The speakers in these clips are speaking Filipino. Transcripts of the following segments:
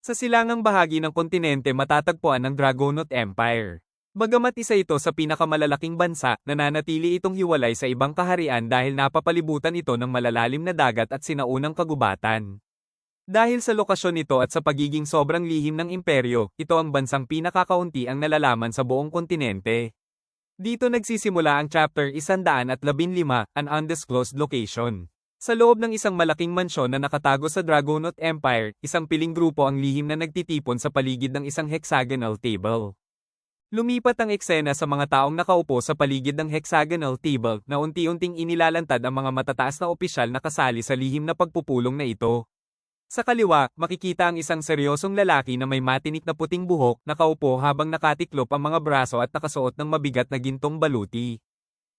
Sa silangang bahagi ng kontinente matatagpuan ang Dragonaut Empire. Bagamat isa ito sa pinakamalalaking bansa, nananatili itong hiwalay sa ibang kaharian dahil napapalibutan ito ng malalalim na dagat at sinaunang kagubatan. Dahil sa lokasyon nito at sa pagiging sobrang lihim ng imperyo, ito ang bansang pinakakaunti ang nalalaman sa buong kontinente. Dito nagsisimula ang Chapter 115, An Undisclosed Location. Sa loob ng isang malaking mansyon na nakatago sa Dragonaut Empire, isang piling grupo ang lihim na nagtitipon sa paligid ng isang hexagonal table. Lumipat ang eksena sa mga taong nakaupo sa paligid ng hexagonal table na unti-unting inilalantad ang mga matataas na opisyal na kasali sa lihim na pagpupulong na ito. Sa kaliwa, makikita ang isang seryosong lalaki na may matinik na puting buhok, nakaupo habang nakatiklop ang mga braso at nakasuot ng mabigat na gintong baluti.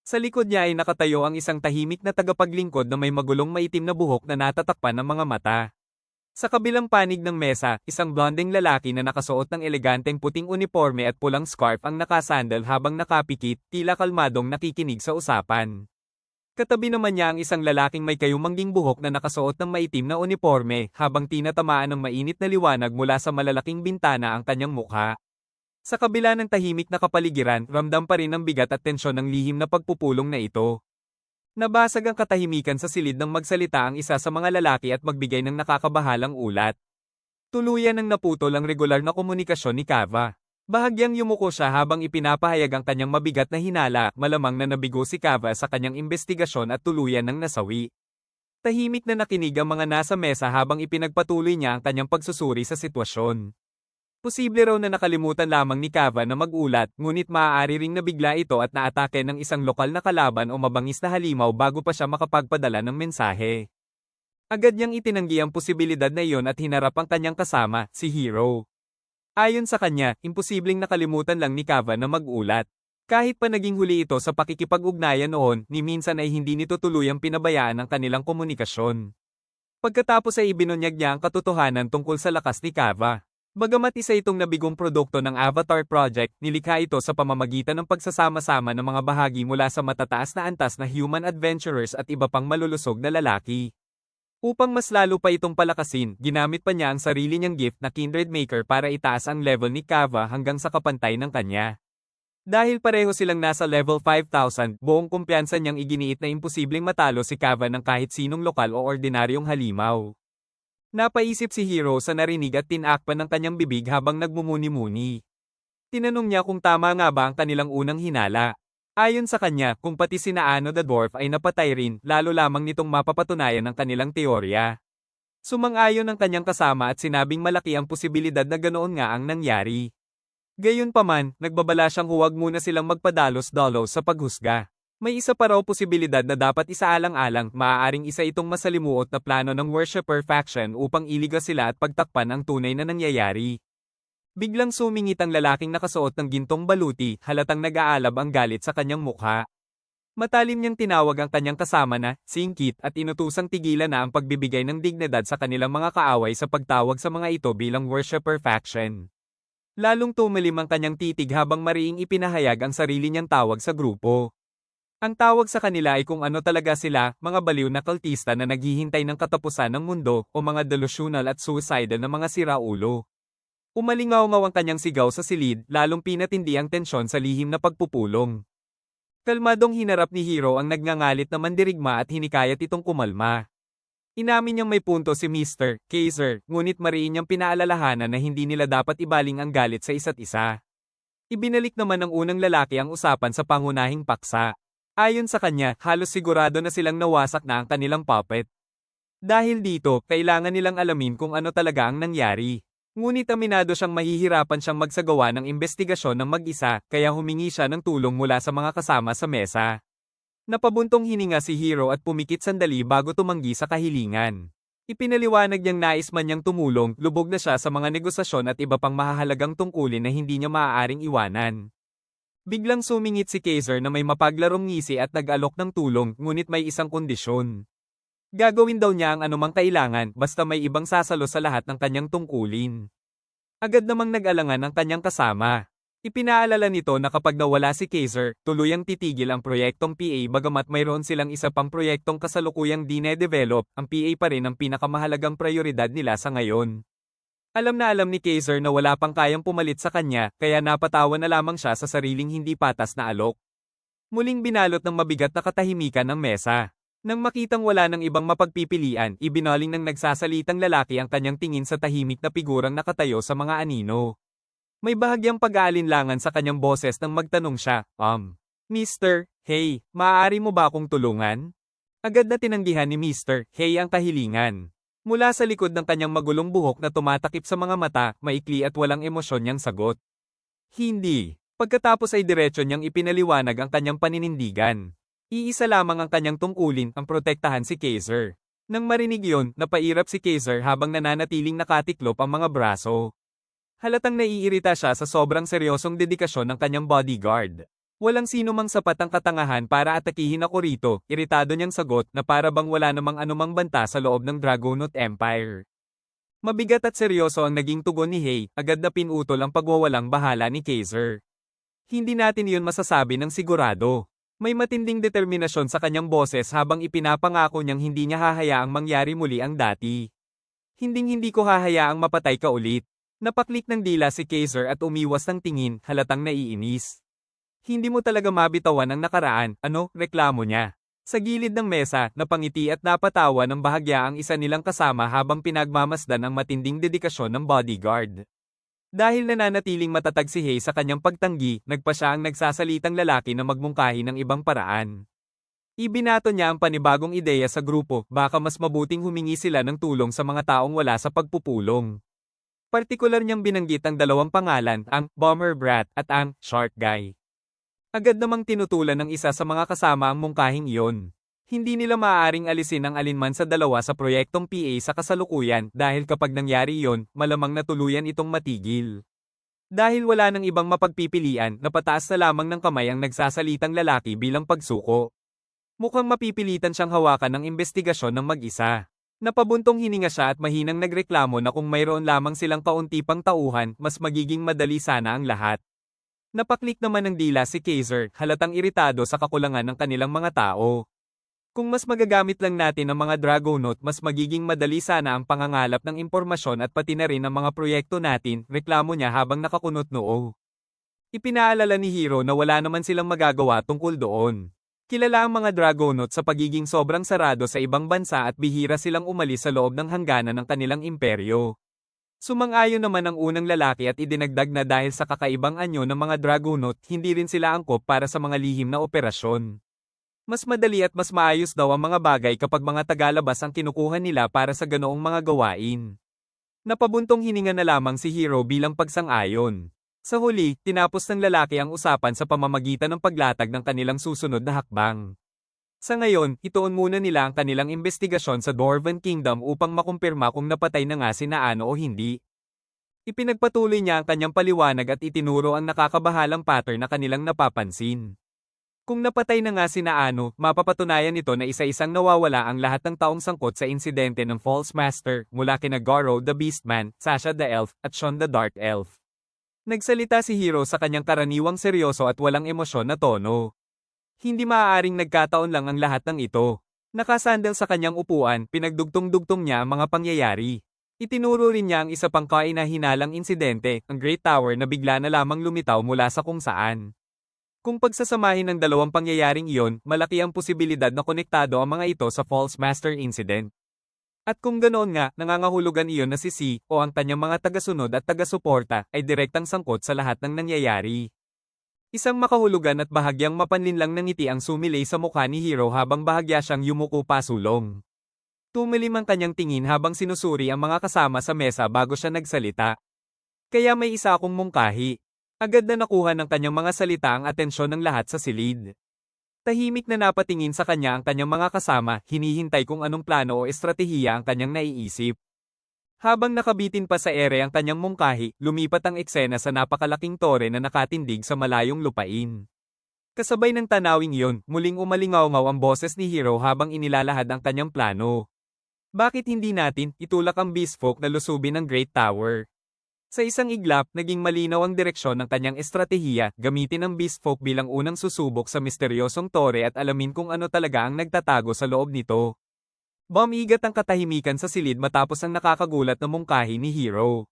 Sa likod niya ay nakatayo ang isang tahimik na tagapaglingkod na may magulong maitim na buhok na natatakpan ng mga mata. Sa kabilang panig ng mesa, isang blondeng lalaki na nakasuot ng eleganteng puting uniforme at pulang scarf ang nakasandal habang nakapikit, tila kalmadong nakikinig sa usapan. Katabi naman niya ang isang lalaking may kayumangging buhok na nakasuot ng maitim na uniforme habang tinatamaan ng mainit na liwanag mula sa malalaking bintana ang kanyang mukha. Sa kabila ng tahimik na kapaligiran, ramdam pa rin ang bigat at tensyon ng lihim na pagpupulong na ito. Nabasag ang katahimikan sa silid ng magsalita ang isa sa mga lalaki at magbigay ng nakakabahalang ulat. Tuluyan ng naputol ang regular na komunikasyon ni Kava. Bahagyang yumuko siya habang ipinapahayag ang kanyang mabigat na hinala, malamang na nabigo si Kava sa kanyang investigasyon at tuluyan ng nasawi. Tahimik na nakinig ang mga nasa mesa habang ipinagpatuloy niya ang kanyang pagsusuri sa sitwasyon. Posible raw na nakalimutan lamang ni Kava na mag-ulat, ngunit maaari ring nabigla ito at naatake ng isang lokal na kalaban o mabangis na halimaw bago pa siya makapagpadala ng mensahe. Agad niyang itinanggi ang posibilidad na iyon at hinarap ang kanyang kasama, si Hero. Ayon sa kanya, imposibleng nakalimutan lang ni Kava na mag-ulat. Kahit pa naging huli ito sa pakikipag-ugnayan noon, ni minsan ay hindi nito tuluyang pinabayaan ang kanilang komunikasyon. Pagkatapos ay ibinunyag niya ang katotohanan tungkol sa lakas ni Kava. Bagamat isa itong nabigong produkto ng Avatar Project, nilikha ito sa pamamagitan ng pagsasama-sama ng mga bahagi mula sa matataas na antas na human adventurers at iba pang malulusog na lalaki. Upang mas lalo pa itong palakasin, ginamit pa niya ang sarili niyang gift na Kindred Maker para itaas ang level ni Kava hanggang sa kapantay ng kanya. Dahil pareho silang nasa level 5,000, buong kumpiyansa niyang iginiit na imposibleng matalo si Kava ng kahit sinong lokal o ordinaryong halimaw. Napaisip si Hero sa narinig at tinakpan ng kanyang bibig habang nagmumuni-muni. Tinanong niya kung tama nga ba ang kanilang unang hinala. Ayon sa kanya, kung pati sina Ano the Dwarf ay napatay rin, lalo lamang nitong mapapatunayan ang kanilang teorya. Sumang-ayon ang kanyang kasama at sinabing malaki ang posibilidad na ganoon nga ang nangyari. Gayunpaman, nagbabala siyang huwag muna silang magpadalos-dalos sa paghusga. May isa pa raw posibilidad na dapat isaalang-alang, maaaring isa itong masalimuot na plano ng worshipper faction upang iliga sila at pagtakpan ang tunay na nangyayari. Biglang sumingit ang lalaking nakasuot ng gintong baluti, halatang nag-aalab ang galit sa kanyang mukha. Matalim niyang tinawag ang kanyang kasama na, singkit, at inutusang tigilan na ang pagbibigay ng dignidad sa kanilang mga kaaway sa pagtawag sa mga ito bilang worshipper faction. Lalong tumilim ang kanyang titig habang mariing ipinahayag ang sarili niyang tawag sa grupo. Ang tawag sa kanila ay kung ano talaga sila, mga baliw na kultista na naghihintay ng katapusan ng mundo, o mga delusional at suicidal na mga siraulo. Umalingaw-ngaw ang kanyang sigaw sa silid, lalong pinatindi ang tensyon sa lihim na pagpupulong. Kalmadong hinarap ni Hero ang nagngangalit na mandirigma at hinikayat itong kumalma. Inamin niyang may punto si Mr. Kaiser, ngunit mariin niyang pinaalalahanan na hindi nila dapat ibaling ang galit sa isa't isa. Ibinalik naman ng unang lalaki ang usapan sa pangunahing paksa. Ayon sa kanya, halos sigurado na silang nawasak na ang kanilang puppet. Dahil dito, kailangan nilang alamin kung ano talaga ang nangyari. Ngunit aminado siyang mahihirapan siyang magsagawa ng investigasyon ng mag-isa, kaya humingi siya ng tulong mula sa mga kasama sa mesa. Napabuntong hininga si Hero at pumikit sandali bago tumanggi sa kahilingan. Ipinaliwanag niyang nais man niyang tumulong, lubog na siya sa mga negosasyon at iba pang mahahalagang tungkulin na hindi niya maaaring iwanan. Biglang sumingit si Kaiser na may mapaglarong ngisi at nag-alok ng tulong, ngunit may isang kondisyon. Gagawin daw niya ang anumang kailangan, basta may ibang sasalo sa lahat ng kanyang tungkulin. Agad namang nag-alangan ang kanyang kasama. Ipinaalala nito na kapag nawala si Kaiser, tuluyang titigil ang proyektong PA bagamat mayroon silang isa pang proyektong kasalukuyang dine-develop, ang PA pa rin ang pinakamahalagang prioridad nila sa ngayon. Alam na alam ni Kaiser na wala pang kayang pumalit sa kanya, kaya napatawa na lamang siya sa sariling hindi patas na alok. Muling binalot ng mabigat na katahimikan ang mesa. Nang makitang wala ng ibang mapagpipilian, ibinaling ng nagsasalitang lalaki ang kanyang tingin sa tahimik na figurang nakatayo sa mga anino. May bahagyang pag-aalinlangan sa kanyang boses nang magtanong siya, Mr. Hey, maaari mo ba akong tulungan? Agad na tinanggihan ni Mr. Hey ang kahilingan. Mula sa likod ng kanyang magulong buhok na tumatakip sa mga mata, maikli at walang emosyon niyang sagot. Hindi. Pagkatapos ay diretso niyang ipinaliwanag ang kanyang paninindigan. Iisa lamang ang kanyang tungkulin, ang protektahan si Kaiser. Nang marinig yon, napairap si Kaiser habang nananatiling nakatiklop ang mga braso. Halatang naiirita siya sa sobrang seryosong dedikasyon ng kanyang bodyguard. Walang sino mang sapat ang katangahan para atakihin ako rito, iritado niyang sagot na para bang wala namang anumang banta sa loob ng Dragonaut Empire. Mabigat at seryoso ang naging tugon ni Hay, agad na pinutol ang pagwawalang bahala ni Kaiser. Hindi natin yun masasabi ng sigurado. May matinding determinasyon sa kanyang boses habang ipinapangako niyang hindi niya hahayaang mangyari muli ang dati. Hinding-hindi ko hahayaang mapatay ka ulit. Napaklik ng dila si Kaiser at umiwas ng tingin, halatang naiinis. Hindi mo talaga mabitawan ang nakaraan, reklamo niya. Sa gilid ng mesa, napangiti at napatawa ng bahagya ang isa nilang kasama habang pinagmamasdan ang matinding dedikasyon ng bodyguard. Dahil nananatiling matatag si Hay sa kanyang pagtanggi, nagpa siya ang nagsasalitang lalaki na magmungkahi ng ibang paraan. Ibinato niya ang panibagong ideya sa grupo, baka mas mabuting humingi sila ng tulong sa mga taong wala sa pagpupulong. Partikular niyang binanggit ang dalawang pangalan, ang Bomber Brat at ang Shark Guy. Agad namang tinutulan ng isa sa mga kasama ang mungkahing iyon. Hindi nila maaaring alisin ang alinman sa dalawa sa proyektong PA sa kasalukuyan dahil kapag nangyari iyon, malamang na tuluyan itong matigil. Dahil wala nang ibang mapagpipilian, napataas na lamang ng kamay ang nagsasalitang lalaki bilang pagsuko. Mukhang mapipilitan siyang hawakan ng investigasyon ng mag-isa. Napabuntong hininga siya at mahinang nagreklamo na kung mayroon lamang silang kaunti pang tauhan, mas magiging madali sana ang lahat. Napaklik naman ng dila si Kaiser, halatang iritado sa kakulangan ng kanilang mga tao. Kung mas magagamit lang natin ang mga Dragonaut, mas magiging madali sana ang pangangalap ng impormasyon at pati na rin ang mga proyekto natin, reklamo niya habang nakakunot noo. Ipinaalala ni Hiro na wala naman silang magagawa tungkol doon. Kilala ang mga Dragonaut sa pagiging sobrang sarado sa ibang bansa at bihira silang umalis sa loob ng hangganan ng kanilang imperyo. Sumang-ayon naman ang unang lalaki at idinagdag na dahil sa kakaibang anyo ng mga Dragonaut, hindi rin sila angkop para sa mga lihim na operasyon. Mas madali at mas maayos daw ang mga bagay kapag mga tagalabas ang kinukuha nila para sa ganoong mga gawain. Napabuntong hininga na lamang si Hiro bilang pagsang-ayon. Sa huli, tinapos ng lalaki ang usapan sa pamamagitan ng paglatag ng kanilang susunod na hakbang. Sa ngayon, ituon muna nila ang kanilang investigasyon sa Dwarven Kingdom upang makumpirma kung napatay na nga si Naano o hindi. Ipinagpatuloy niya ang kanyang paliwanag at itinuro ang nakakabahalang pattern na kanilang napapansin. Kung napatay na nga si Naano, mapapatunayan nito na isa-isang nawawala ang lahat ng taong sangkot sa insidente ng False Master, mula kina Garo the Beastman, Sasha the Elf, at Sean the Dark Elf. Nagsalita si Hiro sa kanyang karaniwang seryoso at walang emosyon na tono. Hindi maaaring nagkataon lang ang lahat ng ito. Nakasandal sa kanyang upuan, pinagdugtong-dugtong niya ang mga pangyayari. Itinuro rin niya ang isa pang kainahinalang insidente, ang Great Tower na bigla na lamang lumitaw mula sa kung saan. Kung pagsasamahin ng dalawang pangyayaring iyon, malaki ang posibilidad na konektado ang mga ito sa False Master Incident. At kung ganoon nga, nangangahulugan iyon na si C, o ang kanyang mga tagasunod at tagasuporta, ay direktang sangkot sa lahat ng nangyayari. Isang makahulugan at bahagyang mapanlinlang na ngiti ang sumilay sa mukha ni Hiro habang bahagya siyang yumuko pasulong. Tumilim ang kanyang tingin habang sinusuri ang mga kasama sa mesa bago siya nagsalita. Kaya may isa akong mungkahi. Agad na nakuha ng kanyang mga salita ang atensyon ng lahat sa silid. Tahimik na napatingin sa kanya ang kanyang mga kasama, hinihintay kung anong plano o estratehiya ang kanyang naiisip. Habang nakabitin pa sa ere ang kanyang mungkahi, lumipat ang eksena sa napakalaking tore na nakatindig sa malayong lupain. Kasabay ng tanawing iyon, muling umalingaw-ngaw ang boses ni Hiro habang inilalahad ang kanyang plano. Bakit hindi natin itulak ang Beastfolk na lusubin ang Great Tower? Sa isang iglap, naging malinaw ang direksyon ng kanyang estratehiya, gamitin ang Beastfolk bilang unang susubok sa misteryosong tore at alamin kung ano talaga ang nagtatago sa loob nito. Bumigat ang katahimikan sa silid matapos ang nakakagulat na mungkahi ni Hiro.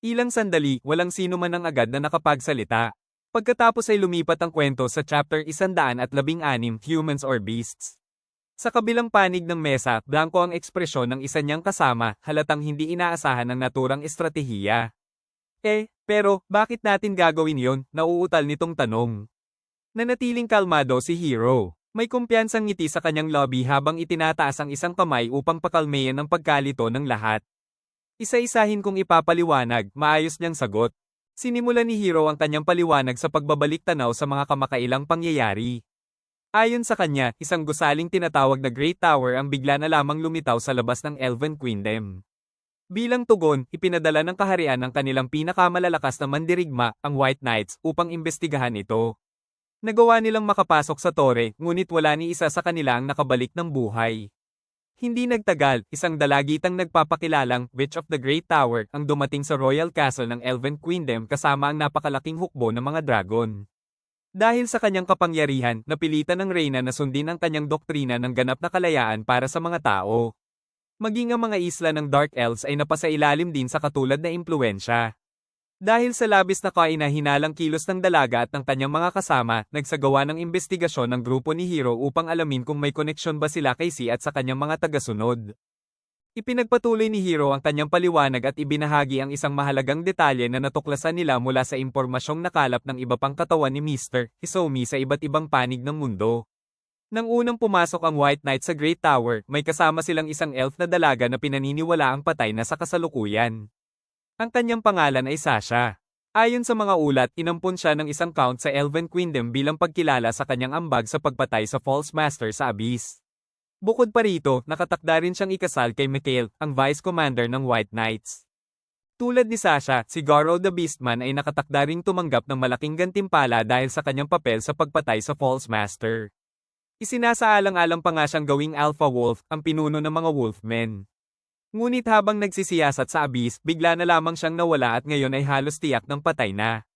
Ilang sandali, walang sino man ang agad na nakapagsalita. Pagkatapos ay lumipat ang kwento sa chapter 116, Humans or Beasts. Sa kabilang panig ng mesa, blanko ang ekspresyon ng isa niyang kasama, halatang hindi inaasahan ng naturang estratehiya. Pero, bakit natin gagawin yon? Nauutal nitong tanong. Nanatiling kalmado si Hero. May kumpiyansang ngiti sa kanyang lobby habang itinataas ang isang kamay upang pakalmayan ang pagkalito ng lahat. Isa-isahin kong ipapaliwanag, maayos niyang sagot. Sinimulan ni Hero ang kanyang paliwanag sa pagbabalik tanaw sa mga kamakailang pangyayari. Ayon sa kanya, isang gusaling tinatawag na Great Tower ang bigla na lamang lumitaw sa labas ng Elven Queendom. Bilang tugon, ipinadala ng kaharian ng kanilang pinakamalalakas na mandirigma, ang White Knights, upang imbestigahan ito. Nagawa nilang makapasok sa tore, ngunit wala ni isa sa kanila ang nakabalik ng buhay. Hindi nagtagal, isang dalagitang nagpapakilalang Witch of the Great Tower ang dumating sa Royal Castle ng Elven Queendom kasama ang napakalaking hukbo ng mga dragon. Dahil sa kanyang kapangyarihan, napilitan ng reyna na sundin ang kanyang doktrina ng ganap na kalayaan para sa mga tao. Maging ang mga isla ng Dark Elves ay napasailalim din sa katulad na impluensya. Dahil sa labis na kainahinalang kilos ng dalaga at ng kanyang mga kasama, nagsagawa ng investigasyon ng grupo ni Hero upang alamin kung may koneksyon ba sila kay Si at sa kanyang mga tagasunod. Ipinagpatuloy ni Hero ang kanyang paliwanag at ibinahagi ang isang mahalagang detalye na natuklasan nila mula sa impormasyong nakalap ng iba pang katawan ni Mr. Hisomi sa iba't ibang panig ng mundo. Nang unang pumasok ang White Knight sa Great Tower, may kasama silang isang elf na dalaga na pinaniniwala ang patay na sa kasalukuyan. Ang kanyang pangalan ay Sasha. Ayon sa mga ulat, inampun siya ng isang count sa Elven Queendom bilang pagkilala sa kanyang ambag sa pagpatay sa False Master sa Abyss. Bukod pa rito, nakatakda rin siyang ikasal kay Mikhail, ang Vice Commander ng White Knights. Tulad ni Sasha, si Garo the Beastman ay nakatakda ring tumanggap ng malaking gantimpala dahil sa kanyang papel sa pagpatay sa False Master. Isinasaalang-alang pa nga siyang gawing Alpha Wolf, ang pinuno ng mga Wolfmen. Ngunit habang nagsisiyasat sa Abyss, bigla na lamang siyang nawala at ngayon ay halos tiyak ng patay na.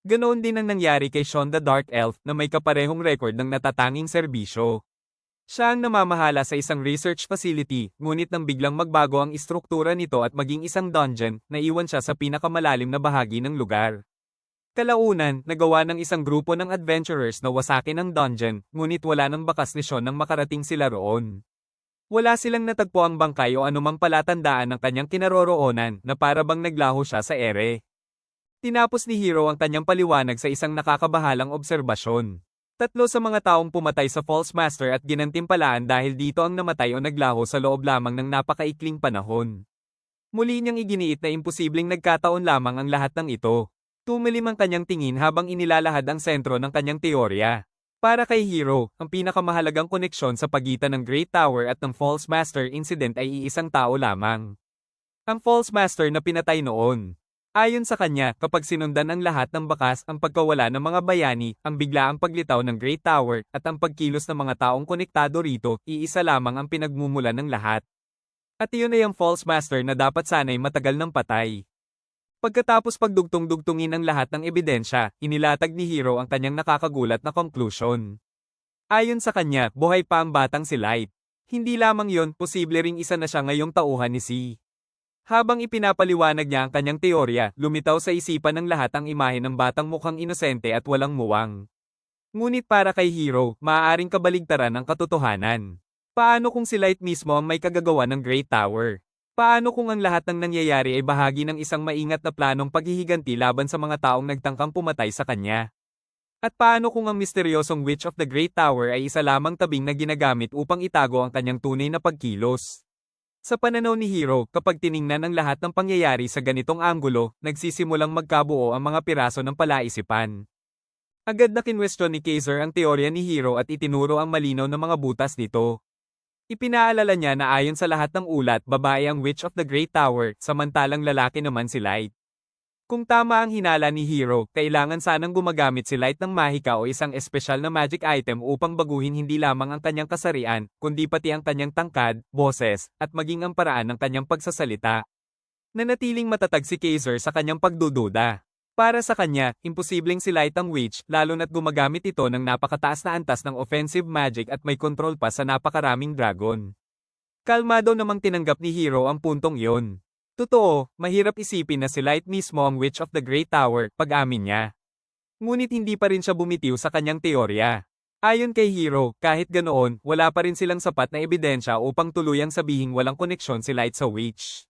Ganoon din ang nangyari kay Sean the Dark Elf na may kaparehong record ng natatanging serbisyo. Siya ang namamahala sa isang research facility, ngunit nang biglang magbago ang istruktura nito at maging isang dungeon, naiwan siya sa pinakamalalim na bahagi ng lugar. Kalaunan, nagawa ng isang grupo ng adventurers na wasakin ang dungeon, ngunit wala nang bakas ni Sean nang makarating sila roon. Wala silang natagpo ang bangkay o anumang palatandaan ng kanyang kinaroroonan na para bang naglaho siya sa ere. Tinapos ni Hero ang kanyang paliwanag sa isang nakakabahalang obserbasyon. 3 sa mga taong pumatay sa False Master at ginantimpalaan dahil dito ang namatay o naglaho sa loob lamang ng napakaikling panahon. Muli niyang iginiit na imposibleng nagkataon lamang ang lahat ng ito. Tumilim ang kanyang tingin habang inilalahad ang sentro ng kanyang teorya. Para kay Hero, ang pinakamahalagang koneksyon sa pagitan ng Great Tower at ng False Master incident ay iisang tao lamang. Ang False Master na pinatay noon. Ayon sa kanya, kapag sinundan ang lahat ng bakas ang pagkawala ng mga bayani, ang biglaang paglitaw ng Great Tower, at ang pagkilos ng mga taong konektado rito, iisa lamang ang pinagmumulan ng lahat. At iyon ay ang False Master na dapat sana'y matagal ng patay. Pagkatapos pagdugtong-dugtungin ang lahat ng ebidensya, inilatag ni Hero ang kanyang nakakagulat na conclusion. Ayon sa kanya, buhay pa ang batang si Light. Hindi lamang yon, posible ring isa na siya ngayong tauhan ni Si. Habang ipinapaliwanag niya ang kanyang teorya, lumitaw sa isipan ng lahat ang imahe ng batang mukhang inosente at walang muwang. Ngunit para kay Hero, maaaring kabaligtaran ang katotohanan. Paano kung si Light mismo ang may kagagawa ng Great Tower? Paano kung ang lahat ng nangyayari ay bahagi ng isang maingat na planong paghihiganti laban sa mga taong nagtangkang pumatay sa kanya? At paano kung ang misteryosong Witch of the Great Tower ay isa lamang tabing na ginagamit upang itago ang kanyang tunay na pagkilos? Sa pananaw ni Hero, kapag tiningnan ang lahat ng pangyayari sa ganitong anggulo, nagsisimulang magkabuo ang mga piraso ng palaisipan. Agad na kinwestiyon ni Kaiser ang teorya ni Hero at itinuro ang malinaw na mga butas nito. Ipinaalala niya na ayon sa lahat ng ulat, babae ang Witch of the Great Tower, samantalang lalaki naman si Light. Kung tama ang hinala ni Hero, kailangan sanang gumagamit si Light ng mahika o isang espesyal na magic item upang baguhin hindi lamang ang kanyang kasarian, kundi pati ang kanyang tangkad, boses, at maging ang paraan ng kanyang pagsasalita. Nanatiling matatag si Kaiser sa kanyang pagdududa. Para sa kanya, imposibleng si Light ang witch, lalo na't gumagamit ito ng napakataas na antas ng offensive magic at may control pa sa napakaraming dragon. Kalmado namang tinanggap ni Hero ang puntong iyon. Totoo, mahirap isipin na si Light mismo ang Witch of the Great Tower, pag-amin niya. Ngunit hindi pa rin siya bumitiw sa kanyang teorya. Ayon kay Hero, kahit ganoon, wala pa rin silang sapat na ebidensya upang tuluyang sabihing walang koneksyon si Light sa Witch.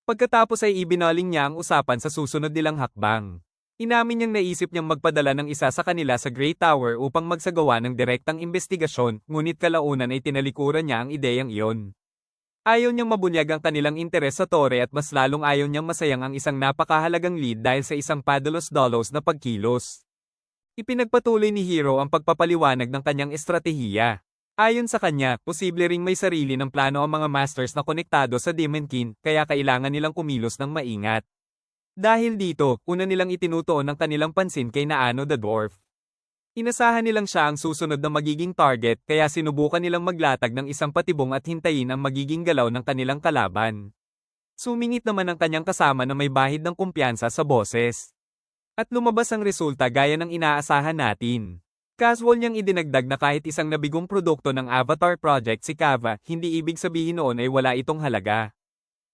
Pagkatapos ay ibinaling niya ang usapan sa susunod nilang hakbang. Inamin niyang naisip niyang magpadala ng isa sa kanila sa Great Tower upang magsagawa ng direktang investigasyon, ngunit kalaunan ay tinalikuran niya ang ideyang iyon. Ayaw niyang mabunyag ang kanilang interes sa tore at mas lalong ayaw niyang masayang ang isang napakahalagang lead dahil sa isang padalos-dalos na pagkilos. Ipinagpatuloy ni Hero ang pagpapaliwanag ng kanyang estratehiya. Ayon sa kanya, posible ring may sarili ng plano ang mga masters na konektado sa Demon King, kaya kailangan nilang kumilos ng maingat. Dahil dito, una nilang itinutuon ang kanilang pansin kay Naano the Dwarf. Inasahan nilang siya ang susunod na magiging target kaya sinubukan nilang maglatag ng isang patibong at hintayin ang magiging galaw ng kanilang kalaban. Sumingit naman ang kanyang kasama na may bahid ng kumpiyansa sa boses. At lumabas ang resulta gaya ng inaasahan natin. Casual niyang idinagdag na kahit isang nabigong produkto ng Avatar Project si Kava, hindi ibig sabihin noon ay wala itong halaga.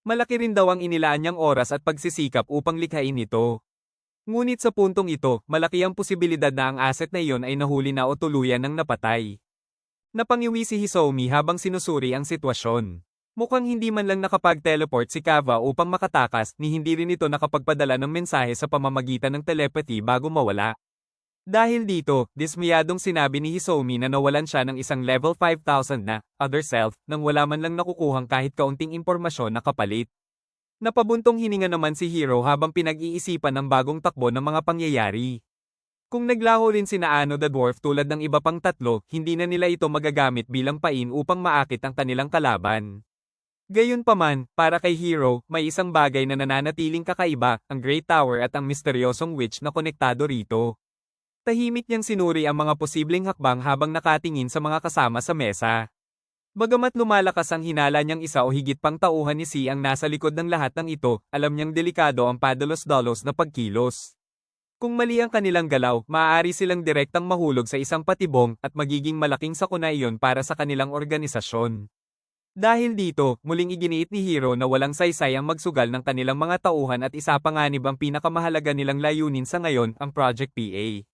Malaki rin daw ang inilaan niyang oras at pagsisikap upang likhain ito. Ngunit sa puntong ito, malaki ang posibilidad na ang asset na iyon ay nahuli na o tuluyan ng napatay. Napangiwi si Hisomi habang sinusuri ang sitwasyon. Mukhang hindi man lang nakapag-teleport si Kava upang makatakas ni hindi rin ito nakapagpadala ng mensahe sa pamamagitan ng telepathy bago mawala. Dahil dito, dismayadong sinabi ni Hisomi na nawalan siya ng isang level 5,000 na other self nang wala man lang nakukuhang kahit kaunting impormasyon na kapalit. Napabuntong hininga naman si Hero habang pinag-iisipan ng bagong takbo ng mga pangyayari. Kung naglaho rin si Naano the Dwarf tulad ng iba pang tatlo, hindi na nila ito magagamit bilang pain upang maakit ang kanilang kalaban. Gayunpaman, para kay Hero, may isang bagay na nananatiling kakaiba, ang Great Tower at ang misteryosong witch na konektado rito. Tahimik niyang sinuri ang mga posibleng hakbang habang nakatingin sa mga kasama sa mesa. Bagamat lumalakas ang hinala niyang isa o higit pang tauhan ni Si ang nasa likod ng lahat ng ito, alam niyang delikado ang padalos-dalos na pagkilos. Kung mali ang kanilang galaw, maaari silang direktang mahulog sa isang patibong at magiging malaking sakuna iyon para sa kanilang organisasyon. Dahil dito, muling iginiit ni Hero na walang saysay ang magsugal ng kanilang mga tauhan at isa panganib ang pinakamahalaga nilang layunin sa ngayon, ang Project PA.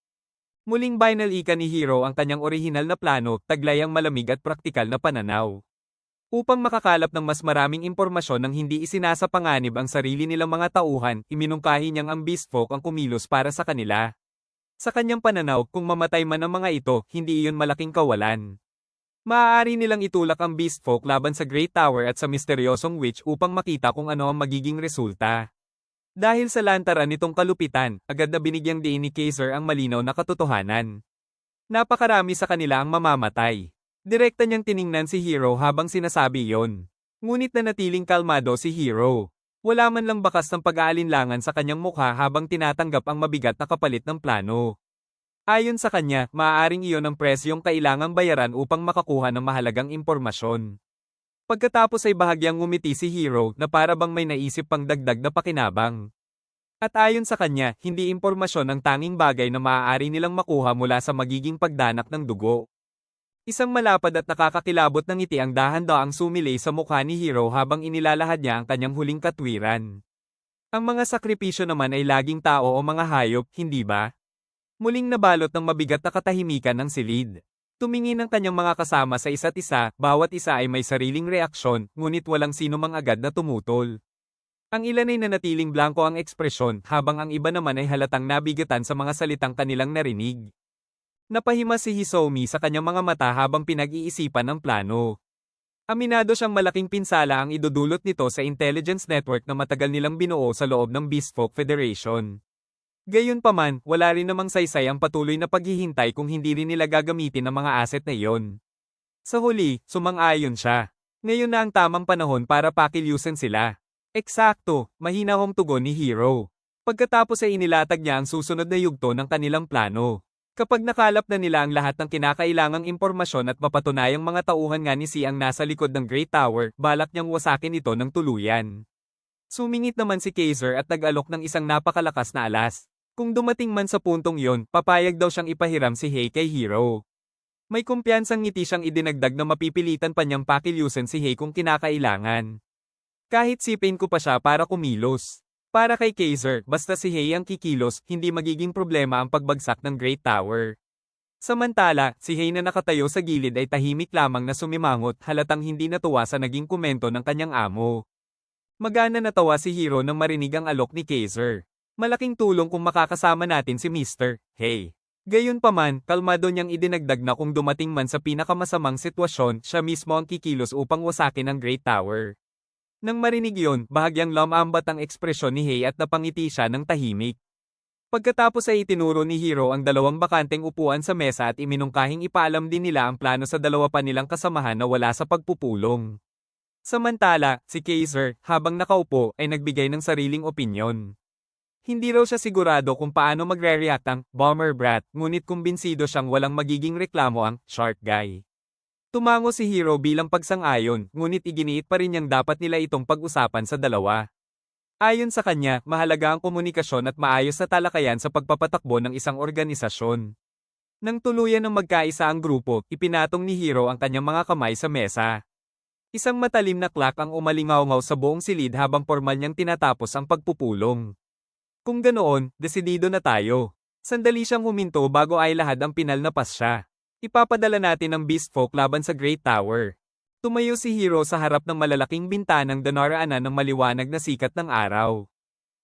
Muling binalika ni Hero ang kanyang orihinal na plano, taglay ang malamig at praktikal na pananaw. Upang makakalap ng mas maraming impormasyon nang hindi isinasapanganib ang sarili nilang mga tauhan, iminungkahi niyang ang Beastfolk ang kumilos para sa kanila. Sa kanyang pananaw, kung mamatay man ang mga ito, hindi iyon malaking kawalan. Maaari nilang itulak ang Beastfolk laban sa Great Tower at sa misteryosong witch upang makita kung ano ang magiging resulta. Dahil sa lantaran nitong kalupitan, agad na binigyang diin ni Kaiser ang malinaw na katotohanan. Napakarami sa kanila ang mamamatay. Direkta niyang tiningnan si Hero habang sinasabi iyon. Ngunit nanatiling kalmado si Hero. Wala man lang bakas ng pag-aalinlangan sa kanyang mukha habang tinatanggap ang mabigat na kapalit ng plano. Ayon sa kanya, maaaring iyon ang presyong kailangang bayaran upang makakuha ng mahalagang impormasyon. Pagkatapos ay bahagyang ngumiti si Hero na para bang may naisip pang dagdag na pakinabang. At ayon sa kanya, hindi impormasyon ang tanging bagay na maaari nilang makuha mula sa magiging pagdanak ng dugo. Isang malapad at nakakakilabot ng ngiti ang dahan-daang sumilay sa mukha ni Hero habang inilalahad niya ang kanyang huling katwiran. Ang mga sakripisyo naman ay laging tao o mga hayop, hindi ba? Muling nabalot ng mabigat na katahimikan ng silid. Tumingin ang kanyang mga kasama sa isa't isa, bawat isa ay may sariling reaksyon, ngunit walang sino mang agad na tumutol. Ang ilan ay nanatiling blanko ang ekspresyon, habang ang iba naman ay halatang nabigatan sa mga salitang kanilang narinig. Napahimas si Hisomi sa kanyang mga mata habang pinag-iisipan ang plano. Aminado siyang malaking pinsala ang idudulot nito sa intelligence network na matagal nilang binuo sa loob ng Beastfolk Federation. Gayunpaman, wala rin namang saysay ang patuloy na paghihintay kung hindi rin nila gagamitin ang mga asset na iyon. Sa huli, sumang-ayon siya. Ngayon na ang tamang panahon para pakilyusin sila. Eksakto, mahinahong tugon ni Hero. Pagkatapos ay inilatag niya ang susunod na yugto ng kanilang plano. Kapag nakalap na nila ang lahat ng kinakailangang impormasyon at mapatunayang mga tauhan nga ni Si ang nasa likod ng Great Tower, balak niyang wasakin ito ng tuluyan. Sumingit naman si Kaiser at nag-alok ng isang napakalakas na alas. Kung dumating man sa puntong yon, papayag daw siyang ipahiram si Hei kay Hero. May kumpiyansang ngiti siyang idinagdag na mapipilitan pa niyang pakilyusin si Hei kung kinakailangan. Kahit sipin ko pa siya para kumilos. Para kay Kaiser, basta si Hei ang kikilos, hindi magiging problema ang pagbagsak ng Great Tower. Samantala, si Hei na nakatayo sa gilid ay tahimik lamang na sumimangot, halatang hindi natuwa sa naging komento ng kanyang amo. Magana natawa si Hiro nang marinig ang alok ni Kaiser. Malaking tulong kung makakasama natin si Mr. Hei. Gayunpaman, kalmado niyang idinagdag na kung dumating man sa pinakamasamang sitwasyon, siya mismo ang kikilos upang wasakin ang Great Tower. Nang marinig yon, bahagyang lumambat ang ekspresyon ni Hei at napangiti siya ng tahimik. Pagkatapos ay itinuro ni Hiro ang dalawang bakanteng upuan sa mesa at iminungkahing ipaalam din nila ang plano sa dalawa pa nilang kasamahan na wala sa pagpupulong. Samantala, si Kaiser, habang nakaupo, ay nagbigay ng sariling opinyon. Hindi raw siya sigurado kung paano magre-react ang Bomber Brat, ngunit kumbinsido siyang walang magiging reklamo ang Shark Guy. Tumango si Hiro bilang pagsang-ayon, ngunit iginiit pa rin niyang dapat nila itong pag-usapan sa dalawa. Ayon sa kanya, mahalaga ang komunikasyon at maayos na talakayan sa pagpapatakbo ng isang organisasyon. Nang tuluyan ng magkaisa ang grupo, ipinatong ni Hiro ang kanyang mga kamay sa mesa. Isang matalim na clock ang umalingaw-ngaw sa buong silid habang formal niyang tinatapos ang pagpupulong. Kung ganoon, desidido na tayo. Sandali siyang huminto bago ay lahad ang pinalnapas siya. Ipapadala natin ang Beast Folk laban sa Great Tower. Tumayo si Hiro sa harap ng malalaking bintanang dinaraanan ng maliwanag na sikat ng araw.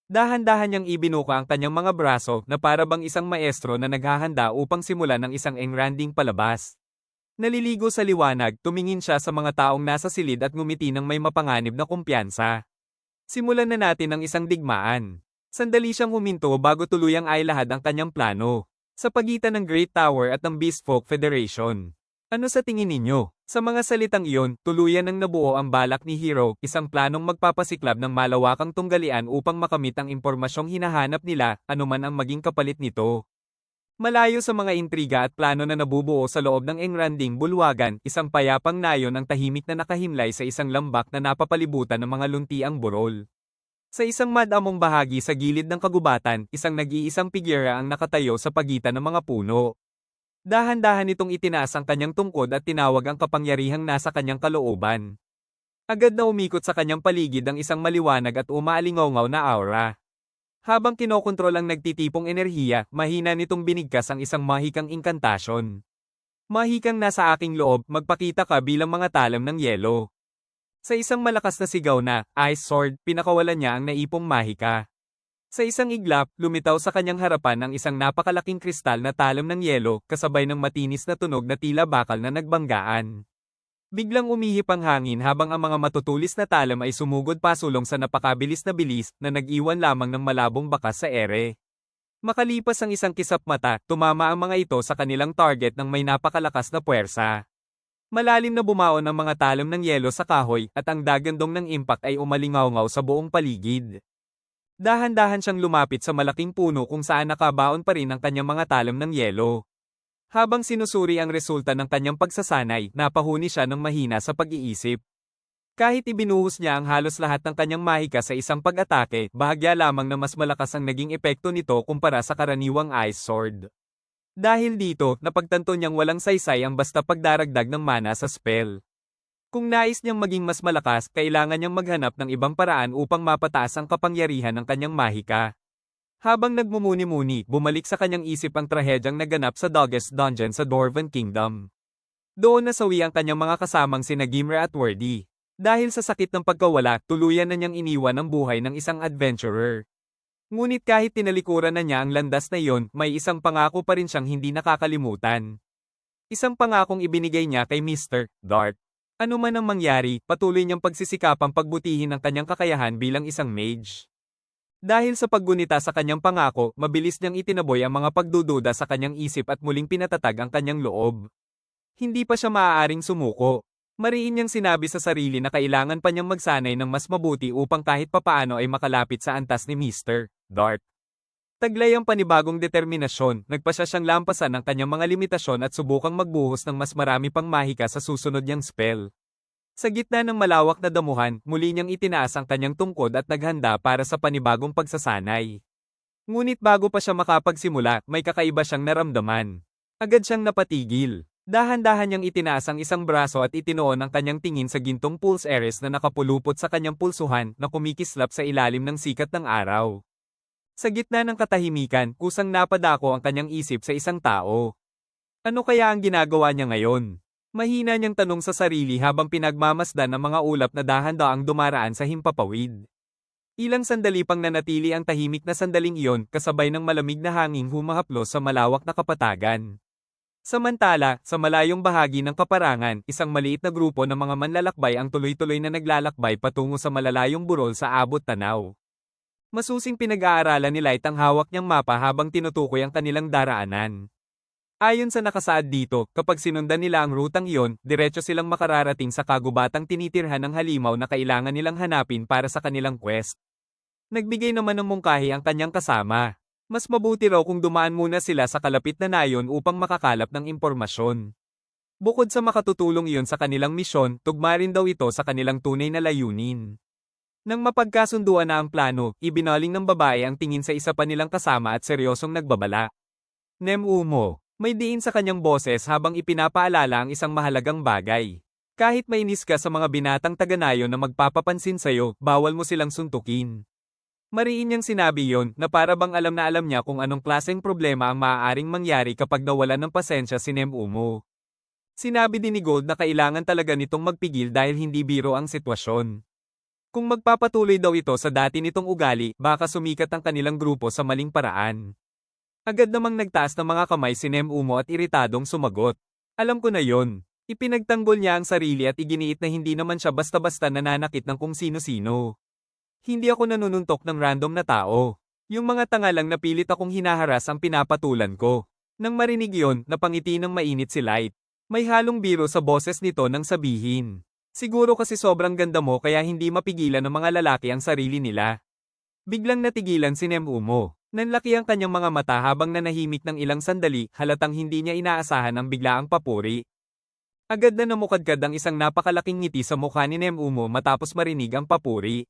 Dahan-dahan niyang ibinuka ang kanyang mga braso na para bang isang maestro na naghahanda upang simulan ng isang engranding palabas. Naliligo sa liwanag, tumingin siya sa mga taong nasa silid at ngumiti ng may mapanganib na kumpiyansa. Simulan na natin ang isang digmaan. Sandali siyang huminto bago tuluyang ailahad ang kanyang plano. Sa pagitan ng Great Tower at ng Beast Folk Federation. Ano sa tingin ninyo? Sa mga salitang iyon, tuluyan nang nabuo ang balak ni Hiro, isang planong magpapasiklab ng malawakang tunggalian upang makamit ang impormasyong hinahanap nila, anuman ang maging kapalit nito. Malayo sa mga intriga at plano na nabubuo sa loob ng engranding bulwagan, isang payapang nayon ang tahimik na nakahimlay sa isang lambak na napapalibutan ng mga luntiang burol. Sa isang madamong bahagi sa gilid ng kagubatan, isang nag-iisang pigyera ang nakatayo sa pagitan ng mga puno. Dahan-dahan itong itinaas ang kanyang tungkod at tinawag ang kapangyarihang nasa kanyang kalooban. Agad na umikot sa kanyang paligid ang isang maliwanag at umaalingaw-ngaw na aura. Habang kinokontrol ang nagtitipong enerhiya, mahina nitong binigkas ang isang mahikang inkantasyon. Mahikang nasa aking loob, magpakita ka bilang mga talam ng yelo. Sa isang malakas na sigaw na, Ice Sword, pinakawalan niya ang naipong mahika. Sa isang iglap, lumitaw sa kanyang harapan ang isang napakalaking kristal na talam ng yelo, kasabay ng matinis na tunog na tila bakal na nagbanggaan. Biglang umihip ang hangin habang ang mga matutulis na talam ay sumugod pasulong sa napakabilis na bilis na nag-iwan lamang ng malabong bakas sa ere. Makalipas ang isang kisap mata, tumama ang mga ito sa kanilang target ng may napakalakas na puwersa. Malalim na bumaon ang mga talam ng yelo sa kahoy at ang dagandong ng impact ay umalingaw-ngaw sa buong paligid. Dahan-dahan siyang lumapit sa malaking puno kung saan nakabaon pa rin ang kanyang mga talam ng yelo. Habang sinusuri ang resulta ng kanyang pagsasanay, napahuni siya ng mahina sa pag-iisip. Kahit ibinuhos niya ang halos lahat ng kanyang mahika sa isang pag-atake, bahagya lamang na mas malakas ang naging epekto nito kumpara sa karaniwang Ice Sword. Dahil dito, napagtanto niyang walang saysay ang basta pagdaragdag ng mana sa spell. Kung nais niyang maging mas malakas, kailangan niyang maghanap ng ibang paraan upang mapataas ang kapangyarihan ng kanyang mahika. Habang nagmumuni-muni, bumalik sa kanyang isip ang trahedyang naganap sa Doggest Dungeon sa Dwarven Kingdom. Doon nasawi ang kanyang mga kasamang sina Gimre at Wordy. Dahil sa sakit ng pagkawala, tuluyan na niyang iniwan ang buhay ng isang adventurer. Ngunit kahit tinalikuran na niya ang landas na iyon, may isang pangako pa rin siyang hindi nakakalimutan. Isang pangakong ibinigay niya kay Mr. Dart. Ano man ang mangyari, patuloy niyang pagsisikapang pagbutihin ang kanyang kakayahan bilang isang mage. Dahil sa paggunita sa kanyang pangako, mabilis niyang itinaboy ang mga pagdududa sa kanyang isip at muling pinatatag ang kanyang loob. Hindi pa siya maaaring sumuko. Mariin niyang sinabi sa sarili na kailangan pa niyang magsanay ng mas mabuti upang kahit papaano ay makalapit sa antas ni Mr. Dart. Taglay ang panibagong determinasyon, nagpasya siyang lampasan ang kanyang mga limitasyon at subukang magbuhos ng mas marami pang mahika sa susunod niyang spell. Sa gitna ng malawak na damuhan, muli niyang itinaas ang kanyang tungkod at naghanda para sa panibagong pagsasanay. Ngunit bago pa siya makapagsimula, may kakaiba siyang naramdaman. Agad siyang napatigil. Dahan-dahan niyang itinaas ang isang braso at itinuon ang kanyang tingin sa gintong pulse eres na nakapulupot sa kanyang pulsuhan na kumikislap sa ilalim ng sikat ng araw. Sa gitna ng katahimikan, kusang napadako ang kanyang isip sa isang tao. Ano kaya ang ginagawa niya ngayon? Mahina niyang tanong sa sarili habang pinagmamasdan ang mga ulap na dahan-daang dumaraan sa himpapawid. Ilang sandali pang nanatili ang tahimik na sandaling iyon kasabay ng malamig na hangin humahaplos sa malawak na kapatagan. Samantala, sa malayong bahagi ng kaparangan, isang maliit na grupo ng mga manlalakbay ang tuloy-tuloy na naglalakbay patungo sa malalayong burol sa abot tanaw. Masusing pinag-aaralan ni Light ang hawak niyang mapa habang tinutukoy ang kanilang daraanan. Ayon sa nakasaad dito, kapag sinundan nila ang rutang iyon, diretso silang makararating sa kagubatang tinitirhan ng halimaw na kailangan nilang hanapin para sa kanilang quest. Nagbigay naman ng mungkahi ang kanyang kasama. Mas mabuti raw kung dumaan muna sila sa kalapit na nayon upang makakalap ng impormasyon. Bukod sa makatutulong iyon sa kanilang misyon, tugma rin daw ito sa kanilang tunay na layunin. Nang mapagkasunduan na ang plano, ibinaling ng babae ang tingin sa isa pa nilang kasama at seryosong nagbabala. Nem-umo, may diin sa kanyang boses habang ipinapaalala ang isang mahalagang bagay. Kahit mainis ka sa mga binatang taga-nayon na magpapapansin sa'yo, bawal mo silang suntukin. Mariin niyang sinabi yon na para bang alam na alam niya kung anong klaseng problema ang maaaring mangyari kapag nawalan ng pasensya si Nem-umo. Sinabi din ni Gold na kailangan talaga nitong magpigil dahil hindi biro ang sitwasyon. Kung magpapatuloy daw ito sa dati nitong ugali, baka sumikat ang kanilang grupo sa maling paraan. Agad namang nagtaas ng mga kamay si Nem-umo at iritadong sumagot. Alam ko na yon. Ipinagtanggol niya ang sarili at iginiit na hindi naman siya basta-basta nananakit ng kung sino-sino. Hindi ako nanununtok ng random na tao. Yung mga tanga lang na pilit akong hinaharas ang pinapatulan ko. Nang marinig yon, napangiti ng mainit si Light. May halong biro sa boses nito nang sabihin. Siguro kasi sobrang ganda mo kaya hindi mapigilan ng mga lalaki ang sarili nila. Biglang natigilan si Nem-umo. Nanlaki ang kanyang mga mata habang nanahimik ng ilang sandali, halatang hindi niya inaasahan ang biglaang papuri. Agad na namukadkad ang isang napakalaking ngiti sa mukha ni Nem-umo matapos marinig ang papuri.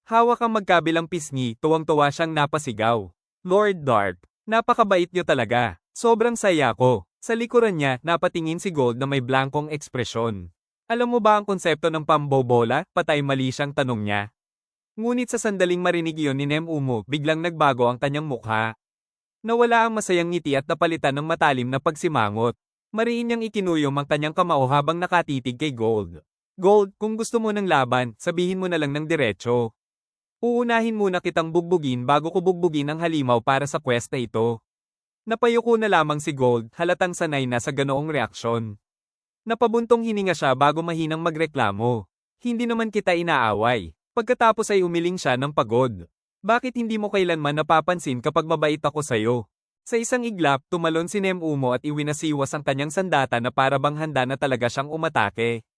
Hawak ang magkabilang pisngi, tuwang-tuwa siyang napasigaw. Lord Dark, napakabait niyo talaga. Sobrang saya ko. Sa likuran niya, napatingin si Gold na may blankong ekspresyon. Alam mo ba ang konsepto ng pambobola? Patay mali siyang tanong niya. Ngunit sa sandaling marinig iyon ni Nem-umo, biglang nagbago ang kanyang mukha. Nawala ang masayang ngiti at napalitan ng matalim na pagsimangot. Mariin niyang ikinuyom ang kanyang kamao habang nakatitig kay Gold. Gold, kung gusto mo ng laban, sabihin mo na lang ng diretso. Uunahin muna kitang bugbugin bago ko bugbugin ang halimaw para sa quest na ito. Napayuko na lamang si Gold, halatang sanay na sa ganoong reaksyon. Napabuntong hininga siya bago mahinang magreklamo. Hindi naman kita inaaway. Pagkatapos ay umiling siya ng pagod. Bakit hindi mo kailanman napapansin kapag mabait ako sa'yo? Sa isang iglap, tumalon si Nem-umo at iwinasiwas ang kanyang sandata na para bang handa na talaga siyang umatake.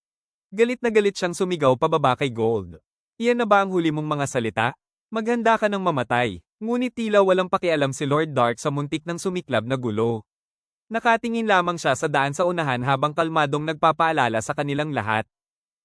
Galit na galit siyang sumigaw pababa kay Gold. Iyan na ba ang huli mong mga salita? Maghanda ka ng mamatay. Ngunit tila walang pakialam si Lord Dark sa muntik ng sumiklab na gulo. Nakatingin lamang siya sa daan sa unahan habang kalmadong nagpapaalala sa kanilang lahat.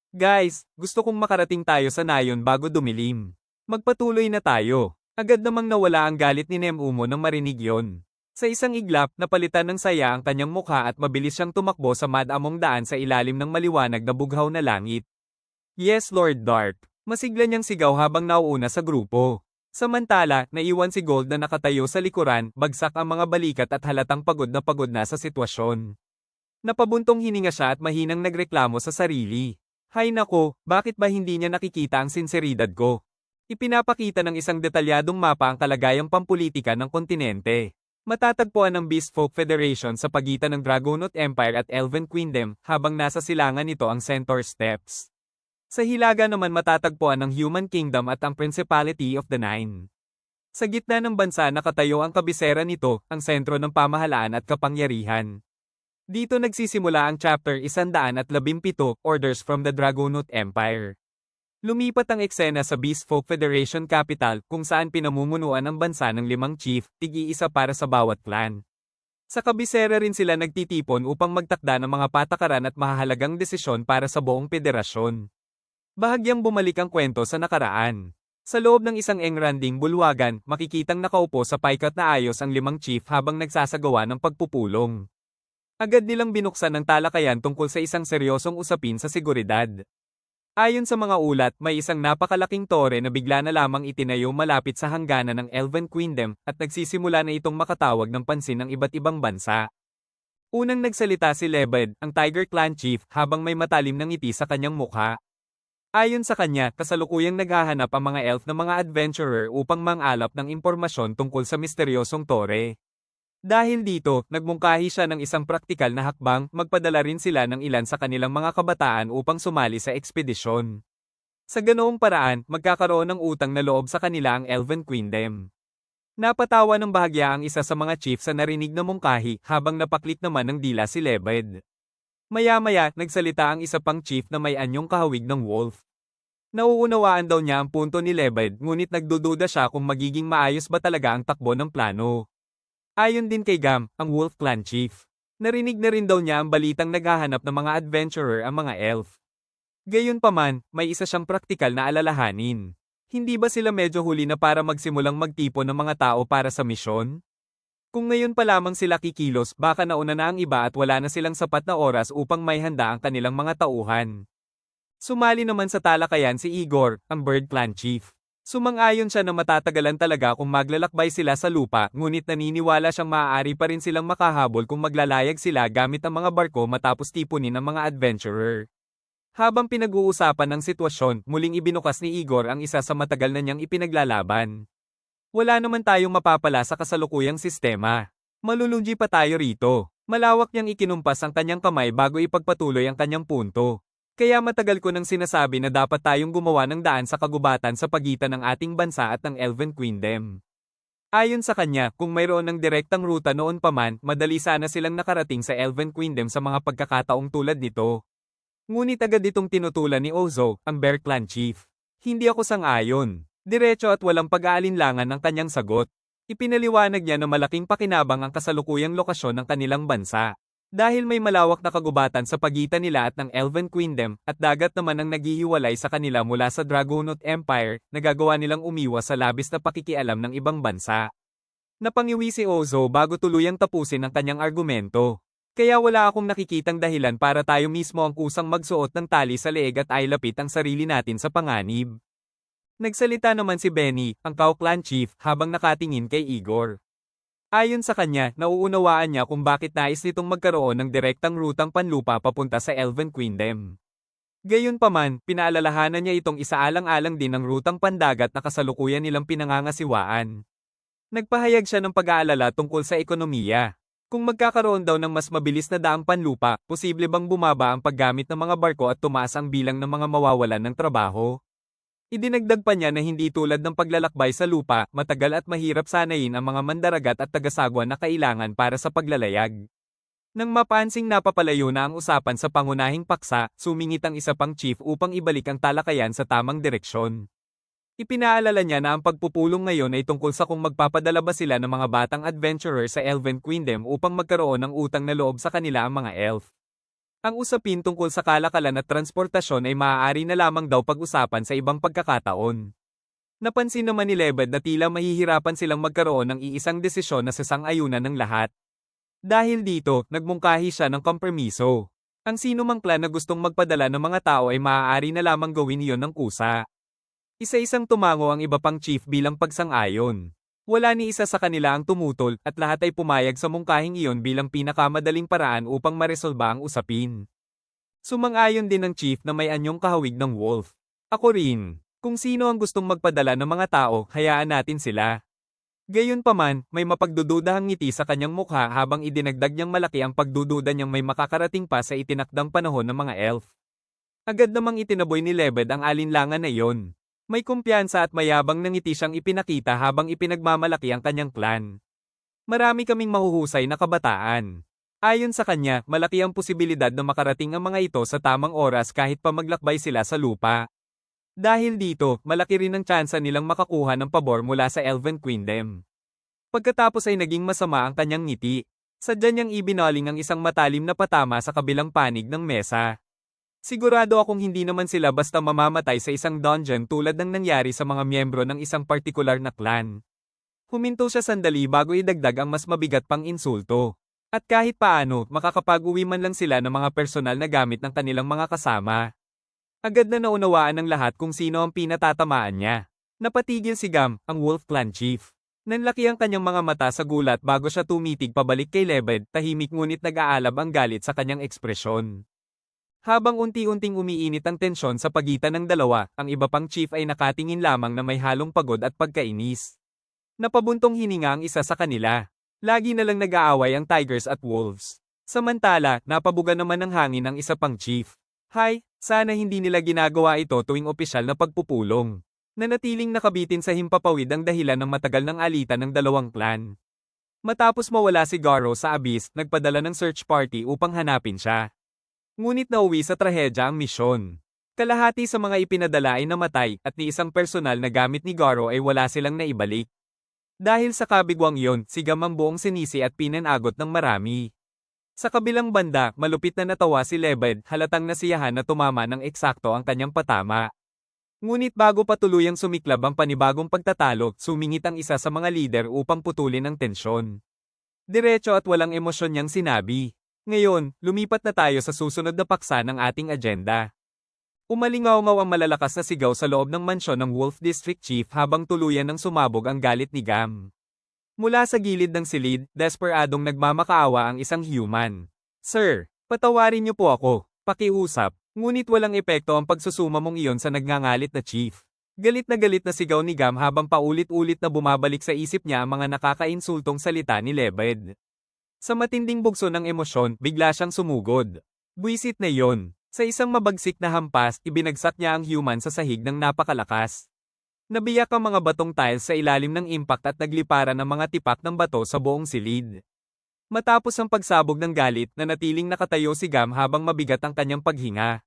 Guys, gusto kong makarating tayo sa nayon bago dumilim. Magpatuloy na tayo. Agad namang nawala ang galit ni Nem-umo nang marinig yon. Sa isang iglap, napalitan ng saya ang kanyang mukha at mabilis siyang tumakbo sa madamong daan sa ilalim ng maliwanag na bughaw na langit. Yes, Lord Dark. Masigla niyang sigaw habang nauuna sa grupo. Samantala, naiwan si Gold na nakatayo sa likuran, bagsak ang mga balikat at halatang pagod na sa sitwasyon. Napabuntong hininga siya at mahinang nagreklamo sa sarili. Hay nako, bakit ba hindi niya nakikita ang sinseridad ko? Ipinapakita ng isang detalyadong mapa ang kalagayang pampulitika ng kontinente. Matatagpuan ng Beast Folk Federation sa pagitan ng Dragonaut Empire at Elven Queendom, habang nasa silangan nito ang Centaur Steppes. Sa hilaga naman matatagpuan ang Human Kingdom at ang Principality of the Nine. Sa gitna ng bansa nakatayo ang kabisera nito, ang sentro ng pamahalaan at kapangyarihan. Dito nagsisimula ang chapter 117, Orders from the Dragonaut Empire. Lumipat ang eksena sa Beast Folk Federation Capital kung saan pinamumunuan ang bansa ng 5 chief, tig-iisa para sa bawat clan. Sa kabisera rin sila nagtitipon upang magtakda ng mga patakaran at mahahalagang desisyon para sa buong federasyon. Bahagyang bumalik ang kwento sa nakaraan. Sa loob ng isang engranding bulwagan, makikitang nakaupo sa paykat na ayos ang 5 chief habang nagsasagawa ng pagpupulong. Agad nilang binuksan ang talakayan tungkol sa isang seryosong usapin sa seguridad. Ayon sa mga ulat, may isang napakalaking tore na bigla na lamang itinayo malapit sa hangganan ng Elven Queendom at nagsisimula na itong makatawag ng pansin ng iba't ibang bansa. Unang nagsalita si Lebed, ang Tiger Clan Chief, habang may matalim na ngiti sa kanyang mukha. Ayon sa kanya, kasalukuyang naghahanap ang mga elf na mga adventurer upang mangalap ng impormasyon tungkol sa misteryosong tore. Dahil dito, nagmungkahi siya ng isang praktikal na hakbang, magpadala rin sila ng ilan sa kanilang mga kabataan upang sumali sa ekspedisyon. Sa ganoong paraan, magkakaroon ng utang na loob sa kanila ang Elven Queendom. Napatawa ng bahagya ang isa sa mga chief sa narinig na mungkahi habang napaklit naman ng dila si Lebed. Maya-maya, nagsalita ang isa pang chief na may anyong kahawig ng wolf. Nauunawaan daw niya ang punto ni Lebed ngunit nagdududa siya kung magiging maayos ba talaga ang takbo ng plano. Ayon din kay Gam, ang Wolf Clan Chief. Narinig na rin daw niya ang balitang naghahanap ng mga adventurer ang mga elf. Gayunpaman, may isa siyang praktikal na alalahanin. Hindi ba sila medyo huli na para magsimulang magtipon ng mga tao para sa misyon? Kung ngayon pa lamang sila kikilos, baka nauna na ang iba at wala na silang sapat na oras upang may handa ang kanilang mga tauhan. Sumali naman sa talakayan si Igor, ang Bird Clan Chief. Sumang-ayon siya na matatagalan talaga kung maglalakbay sila sa lupa, ngunit naniniwala siyang maaari pa rin silang makahabol kung maglalayag sila gamit ang mga barko matapos tipunin ng mga adventurer. Habang pinag-uusapan ang sitwasyon, muling ibinukas ni Igor ang isa sa matagal na niyang ipinaglalaban. Wala naman tayong mapapala sa kasalukuyang sistema. Malulunji pa tayo rito. Malawak niyang ikinumpas ang kanyang kamay bago ipagpatuloy ang kanyang punto. Kaya matagal ko nang sinasabi na dapat tayong gumawa ng daan sa kagubatan sa pagitan ng ating bansa at ng Elven Queendom. Ayon sa kanya, kung mayroon ng direktang ruta noon pa man, madali sana silang nakarating sa Elven Queendom sa mga pagkakataong tulad nito. Ngunit agad itong tinutulan ni Ozo, ang Bear Clan Chief. Hindi ako sang-ayon. Diretso at walang pag-aalinlangan ang kanyang sagot. Ipinaliwanag niya na malaking pakinabang ang kasalukuyang lokasyon ng kanilang bansa. Dahil may malawak na kagubatan sa pagitan nila at ng Elven Queendom, at dagat naman ang naghihiwalay sa kanila mula sa Dragonoth Empire, nagagawa nilang umiwas sa labis na pakikialam ng ibang bansa. Napangiwi si Ozo bago tuluyang tapusin ang kanyang argumento. Kaya wala akong nakikitang dahilan para tayo mismo ang kusang magsuot ng tali sa leeg at ailapit ang sarili natin sa panganib. Nagsalita naman si Benny, ang Cow Clan Chief, habang nakatingin kay Igor. Ayon sa kanya, nauunawaan niya kung bakit nais nitong magkaroon ng direktang rutang panlupa papunta sa Elven Queendom. Gayunpaman, pinaalalahanan niya itong isaalang-alang din ng rutang pandagat na kasalukuyan nilang pinangangasiwaan. Nagpahayag siya ng pag-aalala tungkol sa ekonomiya. Kung magkakaroon daw ng mas mabilis na daang panlupa, posible bang bumaba ang paggamit ng mga barko at tumaas ang bilang ng mga mawawalan ng trabaho? Idinagdag pa niya na hindi tulad ng paglalakbay sa lupa, matagal at mahirap sanayin ang mga mandaragat at tagasagwa na kailangan para sa paglalayag. Nang mapansing napapalayo na ang usapan sa pangunahing paksa, sumingit ang isa pang chief upang ibalik ang talakayan sa tamang direksyon. Ipinaalala niya na ang pagpupulong ngayon ay tungkol sa kung magpapadala ba sila ng mga batang adventurer sa Elven Queendom upang magkaroon ng utang na loob sa kanila ang mga elf. Ang usapin tungkol sa kalakalan at transportasyon ay maaari na lamang daw pag-usapan sa ibang pagkakataon. Napansin naman ni Lebed na tila mahihirapan silang magkaroon ng iisang desisyon na sasang-ayunan ng lahat. Dahil dito, nagmungkahi siya ng kompromiso. Ang sino mang clan na gustong magpadala ng mga tao ay maaari na lamang gawin iyon ng kusa. Isa-isang tumango ang iba pang chief bilang pagsang-ayon. Wala ni isa sa kanila ang tumutol at lahat ay pumayag sa mungkahing iyon bilang pinakamadaling paraan upang maresolba ang usapin. Sumang-ayon din ng chief na may anyong kahawig ng wolf. Ako rin. Kung sino ang gustong magpadala ng mga tao, hayaan natin sila. Gayunpaman, may mapagdududahang ngiti sa kanyang mukha habang idinagdag niyang malaki ang pagdududa niyang may makakarating pa sa itinakdang panahon ng mga elf. Agad namang itinaboy ni Lebed ang alinlangan na iyon. May kumpiyansa at mayabang na ngiti siyang ipinakita habang ipinagmamalaki ang kanyang clan. Marami kaming mahuhusay na kabataan. Ayon sa kanya, malaki ang posibilidad na makarating ang mga ito sa tamang oras kahit pa maglakbay sila sa lupa. Dahil dito, malaki rin ang tsansa nilang makakuha ng pabor mula sa Elven Queendom. Pagkatapos ay naging masama ang kanyang ngiti. Sadya niyang ibinaling ang isang matalim na patama sa kabilang panig ng mesa. Sigurado akong hindi naman sila basta mamamatay sa isang dungeon tulad ng nangyari sa mga miyembro ng isang partikular na clan. Huminto siya sandali bago idagdag ang mas mabigat pang insulto. At kahit paano, makakapag-uwi man lang sila ng mga personal na gamit ng kanilang mga kasama. Agad na naunawaan ng lahat kung sino ang pinatatamaan niya. Napatigil si Gam, ang Wolf Clan Chief. Nanlaki ang kanyang mga mata sa gulat bago siya tumitig pabalik kay Lebed, tahimik ngunit nag-aalab ang galit sa kanyang ekspresyon. Habang unti-unting umiinit ang tensyon sa pagitan ng dalawa, ang iba pang chief ay nakatingin lamang na may halong pagod at pagkainis. Napabuntong hininga ang isa sa kanila. Lagi na lang nag-aaway ang Tigers at Wolves. Samantala, napabuga naman ng hangin ang isa pang chief. Hay, sana hindi nila ginagawa ito tuwing opisyal na pagpupulong. Nanatiling nakabitin sa himpapawid ang dahilan ng matagal ng alitan ng dalawang clan. Matapos mawala si Garo sa Abyss, nagpadala ng search party upang hanapin siya. Ngunit nauwi sa trahedya ang misyon. Kalahati sa mga ipinadala ay namatay at ni isang personal na gamit ni Garo ay wala silang naibalik. Dahil sa kabigwang yon, si Gam ang buong sinisi at pinanagot ng marami. Sa kabilang banda, malupit na natawa si Lebed, halatang nasiyahan na tumama ng eksakto ang kanyang patama. Ngunit bago pa tuluyang sumiklab ang panibagong pagtatalo, sumingit ang isa sa mga lider upang putulin ang tensyon. Diretso at walang emosyon niyang sinabi. Ngayon, lumipat na tayo sa susunod na paksa ng ating agenda. Umalingaw-ngaw ang malalakas na sigaw sa loob ng mansyon ng Wolf District Chief habang tuluyan ng sumabog ang galit ni Gam. Mula sa gilid ng silid, desperadong nagmamakaawa ang isang human. Sir, patawarin niyo po ako, pakiusap. Ngunit walang epekto ang pagsusuma mong iyon sa nagngangalit na chief. Galit na sigaw ni Gam habang paulit-ulit na bumabalik sa isip niya ang mga nakakainsultong salita ni Lebed. Sa matinding bugso ng emosyon, bigla siyang sumugod. Buwisit na iyon. Sa isang mabagsik na hampas, ibinagsak niya ang human sa sahig ng napakalakas. Nabiyak ang mga batong tiles sa ilalim ng impact at nagliparan ang mga tipak ng bato sa buong silid. Matapos ang pagsabog ng galit, nanatiling nakatayo si Gam habang mabigat ang kanyang paghinga.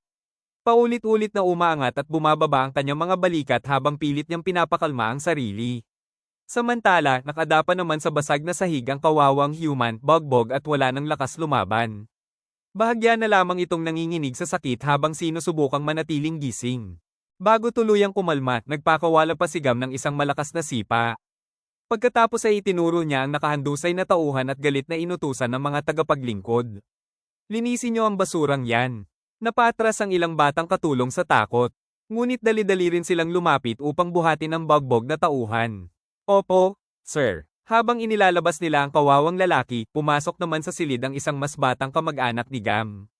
Paulit-ulit na umaangat at bumababa ang kanyang mga balikat habang pilit niyang pinapakalma ang sarili. Samantala, nakadapa naman sa basag na sahig ang kawawang human, bogbog at wala ng lakas lumaban. Bahagya na lamang itong nanginginig sa sakit habang sinusubukang manatiling gising. Bago tuluyang kumalma, nagpakawala pa si Gam ng isang malakas na sipa. Pagkatapos ay itinuro niya ang nakahandusay na tauhan at galit na inutusan ng mga tagapaglingkod. Linisin niyo ang basurang yan. Napatras ang ilang batang katulong sa takot. Ngunit dali-dali rin silang lumapit upang buhatin ang bogbog na tauhan. Opo, sir. Habang inilalabas nila ang kawawang lalaki, pumasok naman sa silid ang isang mas batang kamag-anak ni Gam.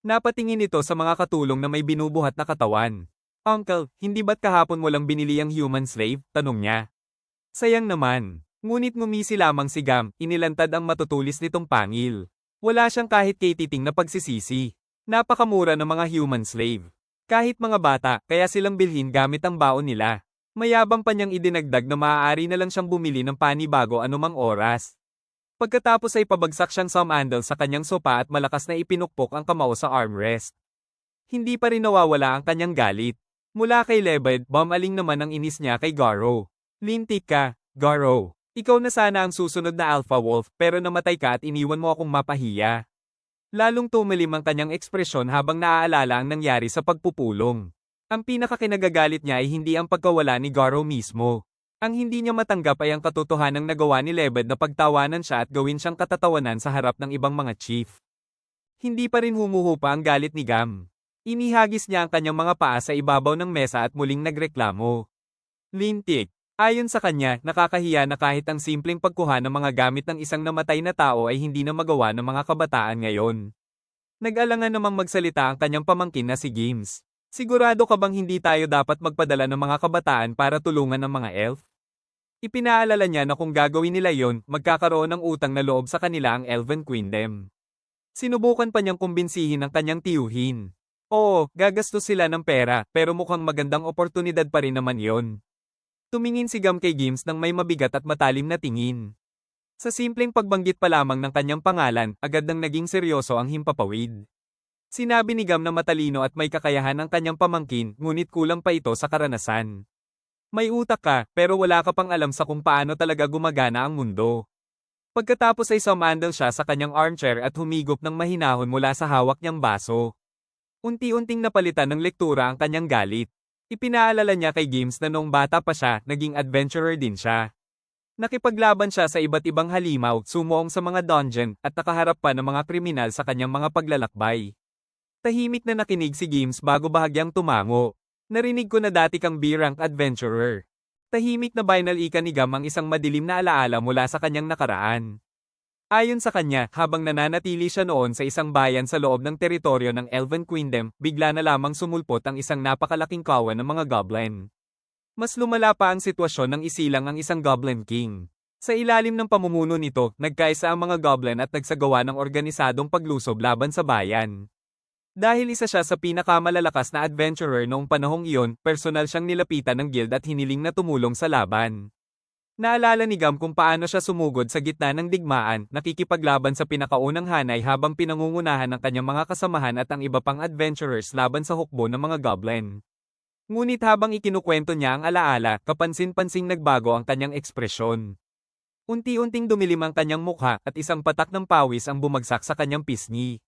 Napatingin ito sa mga katulong na may binubuhat na katawan. Uncle, hindi ba't kahapon mo lang binili ang human slave? Tanong niya. Sayang naman. Ngunit ngumisi lamang si Gam, inilantad ang matutulis nitong pangil. Wala siyang kahit kay-titing na pagsisisi. Napakamura ng mga human slave. Kahit mga bata, kaya silang bilhin gamit ang baon nila. Mayabang pa niyang idinagdag na maaari na lang siyang bumili ng panibago anumang oras. Pagkatapos ay pabagsak siyang samandal sa kanyang sopa at malakas na ipinukpok ang kamao sa armrest. Hindi pa rin nawawala ang kanyang galit. Mula kay Lebed, bumaling naman ang inis niya kay Garo. Lintik ka, Garo. Ikaw na sana ang susunod na Alpha Wolf pero namatay ka at iniwan mo akong mapahiya. Lalong tumilim ang kanyang ekspresyon habang naaalala ang nangyari sa pagpupulong. Ang pinakakinagagalit niya ay hindi ang pagkawala ni Garo mismo. Ang hindi niya matanggap ay ang katotohanang nagawa ni Lebed na pagtawanan siya at gawin siyang katatawanan sa harap ng ibang mga chief. Hindi pa rin humuhupa ang galit ni Gam. Inihagis niya ang kanyang mga paa sa ibabaw ng mesa at muling nagreklamo. Lintik. Ayon sa kanya, nakakahiya na kahit ang simpleng pagkuha ng mga gamit ng isang namatay na tao ay hindi na magawa ng mga kabataan ngayon. Nag-alangan namang magsalita ang kanyang pamangkin na si Gims. Sigurado ka bang hindi tayo dapat magpadala ng mga kabataan para tulungan ng mga elf? Ipinaalala niya na kung gagawin nila yon, magkakaroon ng utang na loob sa kanila ang Elven Queendom. Sinubukan pa niyang kumbinsihin ang kanyang tiyuhin. Oo, gagastos sila ng pera, pero mukhang magandang oportunidad pa rin naman yon. Tumingin si Gam kay Gims ng may mabigat at matalim na tingin. Sa simpleng pagbanggit pa lamang ng kanyang pangalan, agad nang naging seryoso ang himpapawid. Sinabi ni Gam na matalino at may kakayahan ang kanyang pamangkin, ngunit kulang pa ito sa karanasan. May utak ka, pero wala ka pang alam sa kung paano talaga gumagana ang mundo. Pagkatapos ay sumandal siya sa kanyang armchair at humigop ng mahinahon mula sa hawak niyang baso. Unti-unting napalitan ng lektura ang kanyang galit. Ipinaalala niya kay Gims na noong bata pa siya, naging adventurer din siya. Nakipaglaban siya sa iba't ibang halimaw, sumuong sa mga dungeon, at nakaharap pa ng mga kriminal sa kanyang mga paglalakbay. Tahimik na nakinig si Gims bago bahagyang tumango. Narinig ko na dati kang B-rank adventurer. Tahimik na binalika ni Gam ang isang madilim na alaala mula sa kanyang nakaraan. Ayon sa kanya, habang nananatili siya noon sa isang bayan sa loob ng teritoryo ng Elven Queendom, bigla na lamang sumulpot ang isang napakalaking kawan ng mga goblin. Mas lumala pa ang sitwasyon nang isilang ang isang Goblin King. Sa ilalim ng pamumuno nito, nagkaisa ang mga goblin at nagsagawa ng organisadong paglusob laban sa bayan. Dahil isa siya sa pinakamalalakas na adventurer noong panahong iyon, personal siyang nilapitan ng guild at hiniling na tumulong sa laban. Naalala ni Gam kung paano siya sumugod sa gitna ng digmaan, nakikipaglaban sa pinakaunang hanay habang pinangungunahan ng kanyang mga kasamahan at ang iba pang adventurers laban sa hukbo ng mga goblin. Ngunit habang ikinukwento niya ang alaala, kapansin-pansing nagbago ang kanyang ekspresyon. Unti-unting dumilim ang kanyang mukha at isang patak ng pawis ang bumagsak sa kanyang pisngi.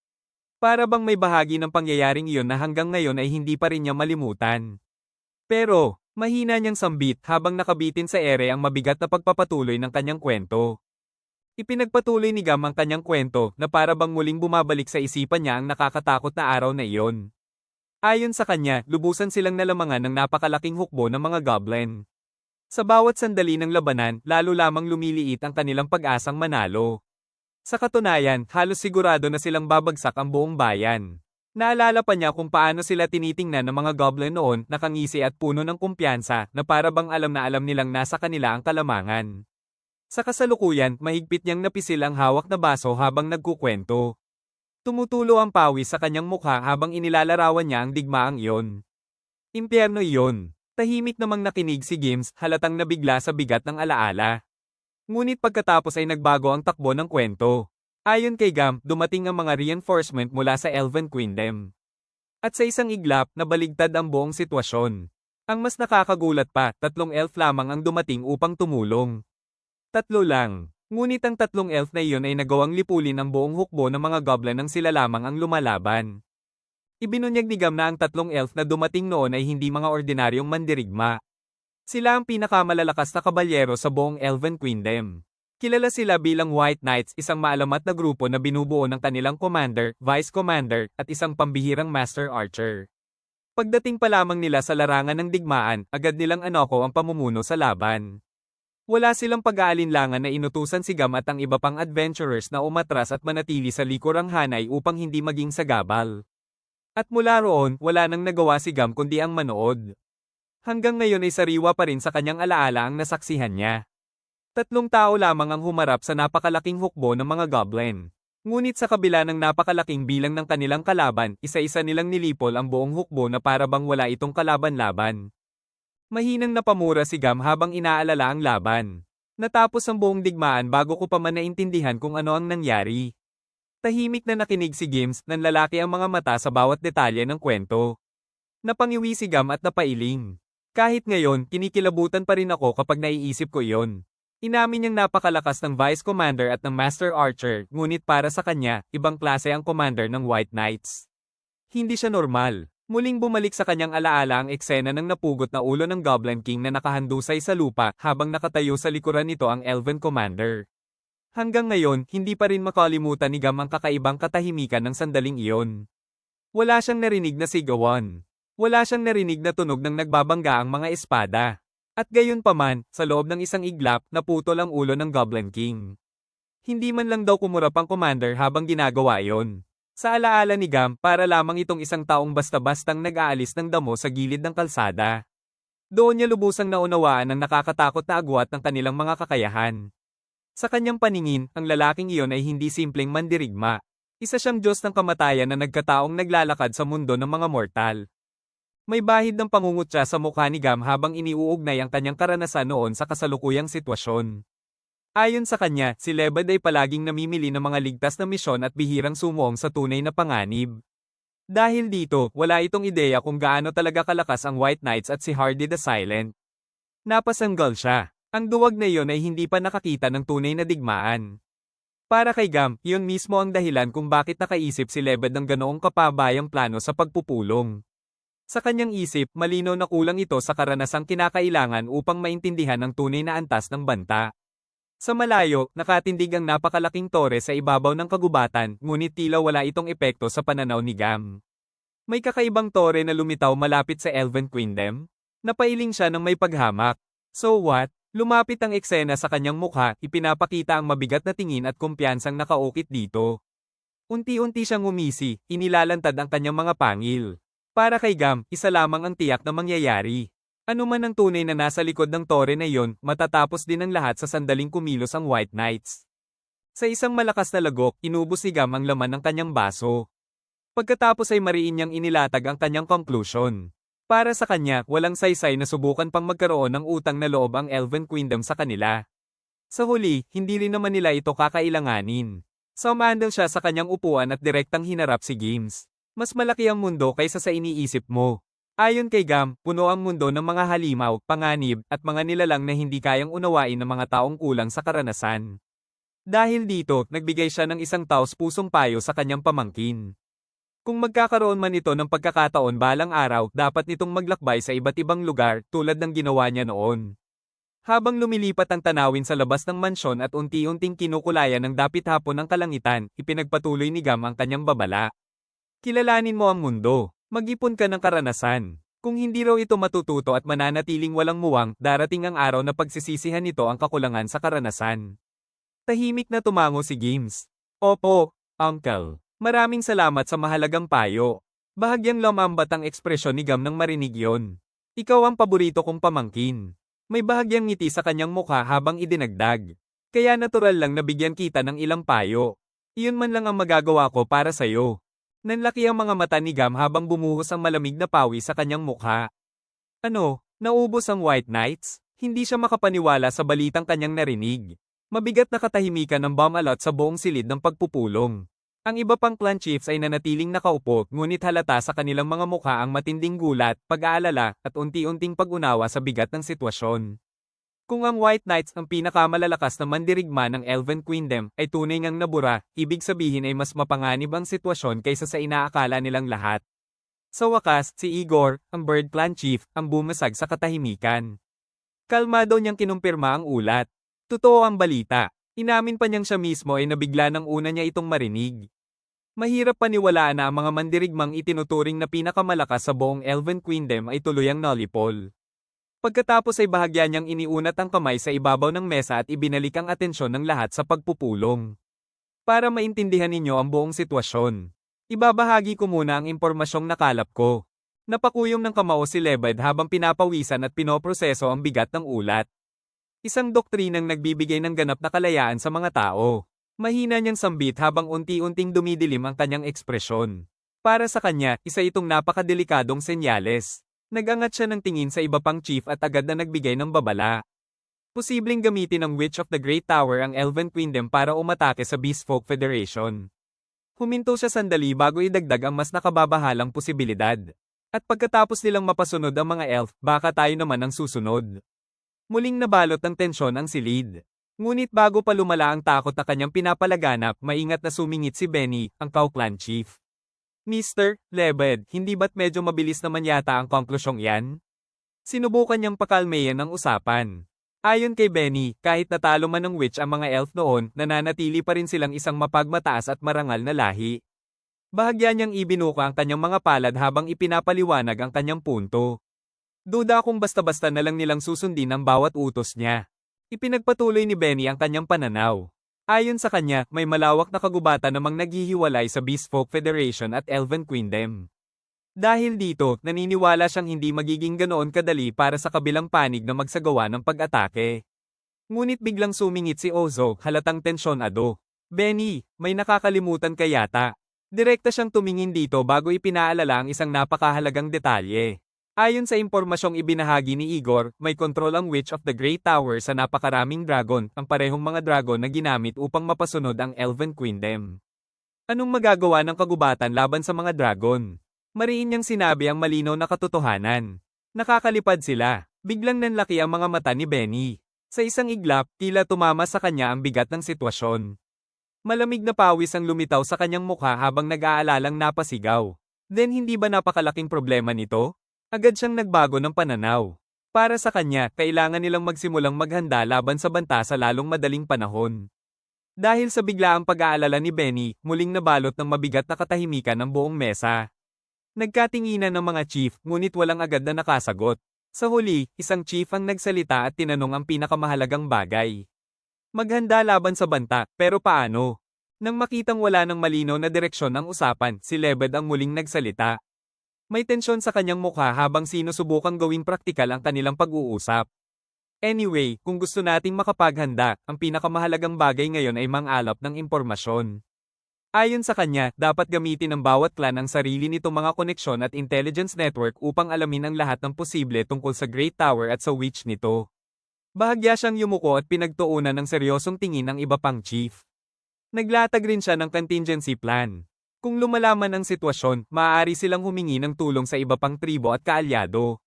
Para bang may bahagi ng pangyayaring iyon na hanggang ngayon ay hindi pa rin niya malimutan. Pero, mahina niyang sambit habang nakabitin sa ere ang mabigat na pagpapatuloy ng kanyang kwento. Ipinagpatuloy ni Gam ang kanyang kwento na para bang muling bumabalik sa isipan niya ang nakakatakot na araw na iyon. Ayon sa kanya, lubusan silang nalamangan ng napakalaking hukbo ng mga goblin. Sa bawat sandali ng labanan, lalo lamang lumiliit ang kanilang pag-asang manalo. Sa katunayan, halos sigurado na silang babagsak ang buong bayan. Naalala pa niya kung paano sila tinitingnan ng mga goblin noon, nakangisi at puno ng kumpiyansa, na para bang alam na alam nilang nasa kanila ang kalamangan. Sa kasalukuyan, mahigpit niyang napisil ang hawak na baso habang nagkukwento. Tumutulo ang pawis sa kanyang mukha habang inilalarawan niya ang digmaang iyon. Impyerno iyon. Tahimik namang nakinig si Gims, halatang nabigla sa bigat ng alaala. Ngunit pagkatapos ay nagbago ang takbo ng kwento. Ayon kay Gam, dumating ang mga reinforcement mula sa Elven Queendom. At sa isang iglap, nabaligtad ang buong sitwasyon. Ang mas nakakagulat pa, 3 elf lamang ang dumating upang tumulong. 3 lang. Ngunit ang 3 elf na iyon ay nagawang lipulin ang buong hukbo ng mga goblin nang sila lamang ang lumalaban. Ibinunyag ni Gam na ang 3 elf na dumating noon ay hindi mga ordinaryong mandirigma. Sila ang pinakamalalakas na kabalyero sa buong Elven Queendom. Kilala sila bilang White Knights, isang maalamat na grupo na binubuo ng kanilang commander, vice commander, at isang pambihirang master archer. Pagdating pa lamang nila sa larangan ng digmaan, agad nilang anoko ang pamumuno sa laban. Wala silang pag-aalinlangan na inutusan si Gam at ang iba pang adventurers na umatras at manatili sa likurang hanay upang hindi maging sagabal. At mula roon, wala nang nagawa si Gam kundi ang manood. Hanggang ngayon ay sariwa pa rin sa kanyang alaala ang nasaksihan niya. 3 tao lamang ang humarap sa napakalaking hukbo ng mga goblin. Ngunit sa kabila ng napakalaking bilang ng kanilang kalaban, isa-isa nilang nilipol ang buong hukbo na para bang wala itong kalaban-laban. Mahinang napamura si Gam habang inaalala ang laban. Natapos ang buong digmaan bago ko pa man naintindihan kung ano ang nangyari. Tahimik na nakinig si Gims, nanlalaki ang mga mata sa bawat detalye ng kwento. Napangiwi si Gam at napailing. Kahit ngayon, kinikilabutan pa rin ako kapag naiisip ko iyon. Inamin niyang napakalakas ng Vice Commander at ng Master Archer, ngunit para sa kanya, ibang klase ang Commander ng White Knights. Hindi siya normal. Muling bumalik sa kanyang alaala ang eksena ng napugot na ulo ng Goblin King na nakahandusay sa lupa habang nakatayo sa likuran nito ang Elven Commander. Hanggang ngayon, hindi pa rin makalimutan ni Gam ang kakaibang katahimikan ng sandaling iyon. Wala siyang narinig na sigawan. Wala siyang narinig na tunog ng nagbabangga ang mga espada. At gayon pa man, sa loob ng isang iglap, naputol ang ulo ng Goblin King. Hindi man lang daw kumurap ang commander habang ginagawa iyon. Sa alaala ni Gam, para lamang itong isang taong basta-bastang nag-aalis ng damo sa gilid ng kalsada. Doon niya lubusang naunawaan ang nakakatakot na agwat ng kanilang mga kakayahan. Sa kanyang paningin, ang lalaking iyon ay hindi simpleng mandirigma. Isa siyang Diyos ng kamatayan na nagkataong naglalakad sa mundo ng mga mortal. May bahid ng pangungutya sa mukha ni Gam habang iniuugnay ang kanyang karanasan noon sa kasalukuyang sitwasyon. Ayon sa kanya, si Lebed ay palaging namimili ng mga ligtas na misyon at bihirang sumuong sa tunay na panganib. Dahil dito, wala itong ideya kung gaano talaga kalakas ang White Knights at si Hardy the Silent. Napasanggal siya. Ang duwag na iyon ay hindi pa nakakita ng tunay na digmaan. Para kay Gam, iyon mismo ang dahilan kung bakit nakaisip si Lebed ng ganoong kapabayang plano sa pagpupulong. Sa kanyang isip, malinaw na kulang ito sa karanasang kinakailangan upang maintindihan ang tunay na antas ng banta. Sa malayo, nakatindig ang napakalaking tore sa ibabaw ng kagubatan, ngunit tila wala itong epekto sa pananaw ni Gam. May kakaibang tore na lumitaw malapit sa Elven Queendom. Napailing siya ng may paghamak. So what? Lumapit ang eksena sa kanyang mukha, ipinapakita ang mabigat na tingin at kumpiyansang nakaukit dito. Unti-unti siyang umisi, inilalantad ang kanyang mga pangil. Para kay Gam, isa lamang ang tiyak na mangyayari. Ano man ang tunay na nasa likod ng tore na iyon, matatapos din ang lahat sa sandaling kumilos ang White Knights. Sa isang malakas na lagok, inubos ni Gam ang laman ng kanyang baso. Pagkatapos ay mariin niyang inilatag ang kanyang conclusion. Para sa kanya, walang saysay na subukan pang magkaroon ng utang na loob ang Elven Queendom sa kanila. Sa huli, hindi rin naman nila ito kakailanganin. Sumandal siya sa kanyang upuan at direktang hinarap si Gims. Mas malaki ang mundo kaysa sa iniisip mo. Ayon kay Gam, puno ang mundo ng mga halimaw, panganib, at mga nilalang na hindi kayang unawain ng mga taong kulang sa karanasan. Dahil dito, nagbigay siya ng isang taos-pusong payo sa kanyang pamangkin. Kung magkakaroon man ito ng pagkakataon balang araw, dapat nitong maglakbay sa iba't ibang lugar tulad ng ginawa niya noon. Habang lumilipat ang tanawin sa labas ng mansyon at unti-unting kinukulayan ng dapit hapon ng kalangitan, ipinagpatuloy ni Gam ang kanyang babala. Kilalanin mo ang mundo. Mag-ipon ka ng karanasan. Kung hindi raw ito matututo at mananatiling walang muwang, darating ang araw na pagsisisihan nito ang kakulangan sa karanasan. Tahimik na tumango si Gims. Opo, Uncle. Maraming salamat sa mahalagang payo. Bahagyang lumambat ang ekspresyon ni Gam nang marinig yon. Ikaw ang paborito kong pamangkin. May bahagyang ngiti sa kanyang mukha habang idinagdag. Kaya natural lang na bigyan kita ng ilang payo. Iyon man lang ang magagawa ko para sa'yo. Nanlaki ang mga mata ni Gam habang bumuhos ang malamig na pawi sa kanyang mukha. Ano, naubos ang White Knights? Hindi siya makapaniwala sa balitang kanyang narinig. Mabigat na katahimikan ng bumalot sa buong silid ng pagpupulong. Ang iba pang clan chiefs ay nanatiling nakaupo, ngunit halata sa kanilang mga mukha ang matinding gulat, pag-aalala, at unti-unting pag-unawa sa bigat ng sitwasyon. Kung ang White Knights ang pinakamalalakas na mandirigma ng Elven Queendom ay tunay ngang nabura, ibig sabihin ay mas mapanganib ang sitwasyon kaysa sa inaakala nilang lahat. Sa wakas, si Igor, ang Bird Clan Chief, ang bumasag sa katahimikan. Kalmado niyang kinumpirma ang ulat. Totoo ang balita. Inamin pa niyang siya mismo ay nabigla nang una niya itong marinig. Mahirap paniwalaan na ang mga mandirigmang itinuturing na pinakamalakas sa buong Elven Queendom ay tuluyang nolipol. Pagkatapos ay bahagya niyang iniunat ang kamay sa ibabaw ng mesa at ibinalik ang atensyon ng lahat sa pagpupulong. Para maintindihan ninyo ang buong sitwasyon, ibabahagi ko muna ang impormasyong nakalap ko. Napakuyom ng kamao si Lebed habang pinapawisan at pinoproseso ang bigat ng ulat. Isang doktrinang nagbibigay ng ganap na kalayaan sa mga tao. Mahina niyang sambit habang unti-unting dumidilim ang kanyang ekspresyon. Para sa kanya, isa itong napakadelikadong senyales. Nagangat siya ng tingin sa iba pang chief at agad na nagbigay ng babala. Posibleng gamitin ng Witch of the Great Tower ang Elven Queendom para umatake sa Beastfolk Federation. Huminto siya sandali bago idagdag ang mas nakababahalang posibilidad. At pagkatapos nilang mapasunod ang mga elf, baka tayo naman ang susunod. Muling nabalot ng tensyon ang silid. Ngunit bago pa lumala ang takot na kanyang pinapalaganap, maingat na sumingit si Benny, ang Cow Clan Chief. Mr. Lebed, hindi ba't medyo mabilis naman yata ang konklusyong yan? Sinubukan niyang pakalmayan ang usapan. Ayon kay Benny, kahit natalo man ng witch ang mga elf noon, nananatili pa rin silang isang mapagmataas at marangal na lahi. Bahagya niyang ibinuka ang kanyang mga palad habang ipinapaliwanag ang kanyang punto. Duda kung basta-basta na lang nilang susundin ang bawat utos niya. Ipinagpatuloy ni Benny ang kanyang pananaw. Ayon sa kanya, may malawak na kagubatan namang naghihiwalay sa Beastfolk Federation at Elven Queendom. Dahil dito, naniniwala siyang hindi magiging ganoon kadali para sa kabilang panig na magsagawa ng pag-atake. Ngunit biglang sumingit si Ozo, halatang tensyonado. Benny, may nakakalimutan ka yata. Direkta siyang tumingin dito bago ipinaalala ang isang napakahalagang detalye. Ayon sa impormasyong ibinahagi ni Igor, may kontrol ang Witch of the Great Tower sa napakaraming dragon, ang parehong mga dragon na ginamit upang mapasunod ang Elven Queendom. Anong magagawa ng kagubatan laban sa mga dragon? Mariin niyang sinabi ang malinaw na katotohanan. Nakakalipad sila. Biglang nanlaki ang mga mata ni Benny. Sa isang iglap, tila tumama sa kanya ang bigat ng sitwasyon. Malamig na pawis ang lumitaw sa kanyang mukha habang nag-aalalang napasigaw. Then hindi ba napakalaking problema nito? Agad siyang nagbago ng pananaw. Para sa kanya, kailangan nilang magsimulang maghanda laban sa banta sa lalong madaling panahon. Dahil sa biglaang pag-aalala ni Benny, muling nabalot ng mabigat na katahimikan ang buong mesa. Nagkatinginan ng mga chief, ngunit walang agad na nakasagot. Sa huli, isang chief ang nagsalita at tinanong ang pinakamahalagang bagay. Maghanda laban sa banta, pero paano? Nang makitang wala ng malinaw na direksyon ang usapan, si Lebed ang muling nagsalita. May tensyon sa kanyang mukha habang sinusubukang gawing praktikal ang kanilang pag-uusap. Anyway, kung gusto nating makapaghanda, ang pinakamahalagang bagay ngayon ay mang-alap ng impormasyon. Ayon sa kanya, dapat gamitin ng bawat clan ang sarili nitong mga koneksyon at intelligence network upang alamin ang lahat ng posible tungkol sa Great Tower at sa witch nito. Bahagya siyang yumuko at pinagtuunan ng seryosong tingin ang iba pang chief. Naglatag rin siya ng contingency plan. Kung lumalaman ang sitwasyon, maaari silang humingi ng tulong sa iba pang tribo at kaalyado.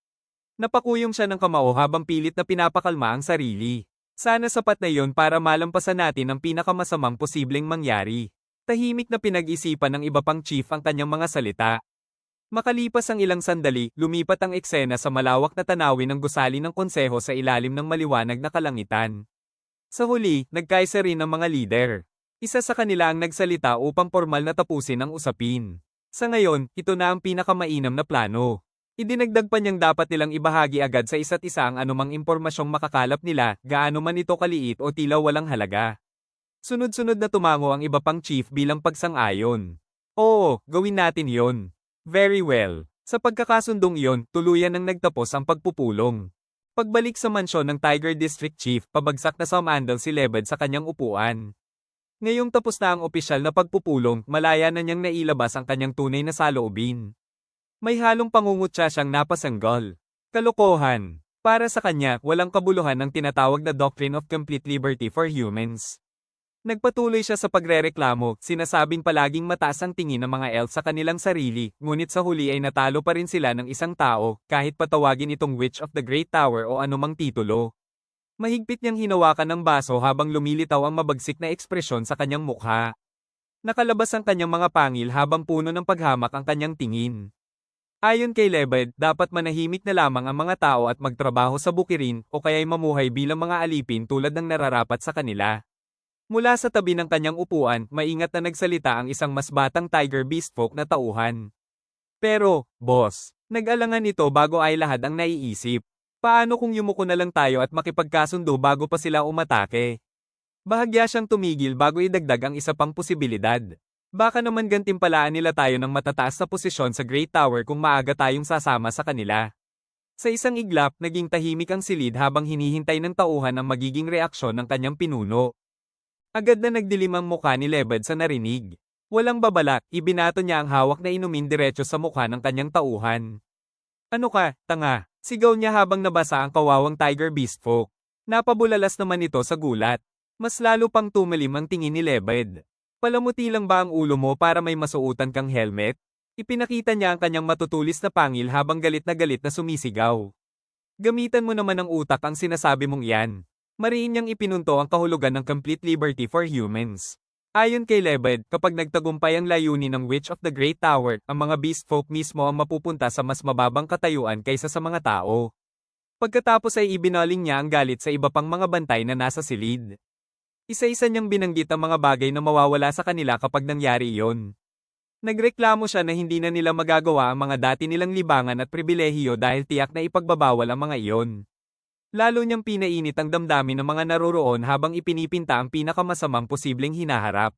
Napakuyom siya ng kamao habang pilit na pinapakalma ang sarili. Sana sapat na yon para malampasan natin ang pinakamasamang posibleng mangyari. Tahimik na pinag-isipan ng iba pang chief ang kanyang mga salita. Makalipas ang ilang sandali, lumipat ang eksena sa malawak na tanawin ng gusali ng konseho sa ilalim ng maliwanag na kalangitan. Sa huli, nagkaisa rin ang mga leader. Isa sa kanila ang nagsalita upang formal na tapusin ang usapin. Sa ngayon, ito na ang pinakamainam na plano. Idinagdag pa niyang dapat nilang ibahagi agad sa isa't isa ang anumang impormasyong makakalap nila, gaano man ito kaliit o tila walang halaga. Sunod-sunod na tumango ang iba pang chief bilang pagsang-ayon. Oo, gawin natin yon. Very well. Sa pagkakasundong iyon, tuluyan nang nagtapos ang pagpupulong. Pagbalik sa mansyon ng Tiger District Chief, pabagsak na sumandal si Lebed sa kanyang upuan. Ngayong tapos na ang opisyal na pagpupulong, malaya na niyang nailabas ang kanyang tunay na saloobin. May halong pangungutya siyang napasanggal. Kalokohan. Para sa kanya, walang kabuluhan ang tinatawag na Doctrine of Complete Liberty for Humans. Nagpatuloy siya sa pagrereklamo, sinasabing palaging mataas ang tingin ng mga elf sa kanilang sarili, ngunit sa huli ay natalo pa rin sila ng isang tao, kahit patawagin itong Witch of the Great Tower o anumang titulo. Mahigpit niyang hinawakan ng baso habang lumilitaw ang mabagsik na ekspresyon sa kanyang mukha. Nakalabas ang kanyang mga pangil habang puno ng paghamak ang kanyang tingin. Ayon kay Lebed, dapat manahimik na lamang ang mga tao at magtrabaho sa bukirin o kaya'y mamuhay bilang mga alipin tulad ng nararapat sa kanila. Mula sa tabi ng kanyang upuan, maingat na nagsalita ang isang mas batang Tiger Beast folk na tauhan. Pero, boss, nag-alangan ito bago ay lahat ang naiisip. Paano kung yumuko na lang tayo at makipagkasundo bago pa sila umatake? Bahagya siyang tumigil bago idagdag ang isa pang posibilidad. Baka naman gantimpalaan nila tayo ng matataas na posisyon sa Great Tower kung maaga tayong sasama sa kanila. Sa isang iglap, naging tahimik ang silid habang hinihintay ng tauhan ang magiging reaksyon ng kanyang pinuno. Agad na nagdilim ang mukha ni Lebed sa narinig. Walang babala, ibinato niya ang hawak na inumin diretso sa mukha ng kanyang tauhan. Ano ka, tanga? Sigaw niya habang nabasa ang kawawang Tiger Beast folk. Napabulalas naman ito sa gulat. Mas lalo pang tumalim ang tingin ni Lebed. Palamuti lang ba ang ulo mo para may masuutan kang helmet? Ipinakita niya ang kanyang matutulis na pangil habang galit na sumisigaw. Gamitan mo naman ang utak ang sinasabi mong iyan. Mariin niyang ipinunto ang kahulugan ng complete liberty for humans. Ayon kay Lebed, kapag nagtagumpay ang layunin ng Witch of the Great Tower, ang mga beast folk mismo ang mapupunta sa mas mababang katayuan kaysa sa mga tao. Pagkatapos ay ibinaling niya ang galit sa iba pang mga bantay na nasa silid. Isa-isa niyang binanggit ang mga bagay na mawawala sa kanila kapag nangyari iyon. Nagreklamo siya na hindi na nila magagawa ang mga dati nilang libangan at pribilehiyo dahil tiyak na ipagbabawal ang mga iyon. Lalo niyang pinainit ang damdamin ng mga naroroon habang ipinipinta ang pinakamasamang posibleng hinaharap.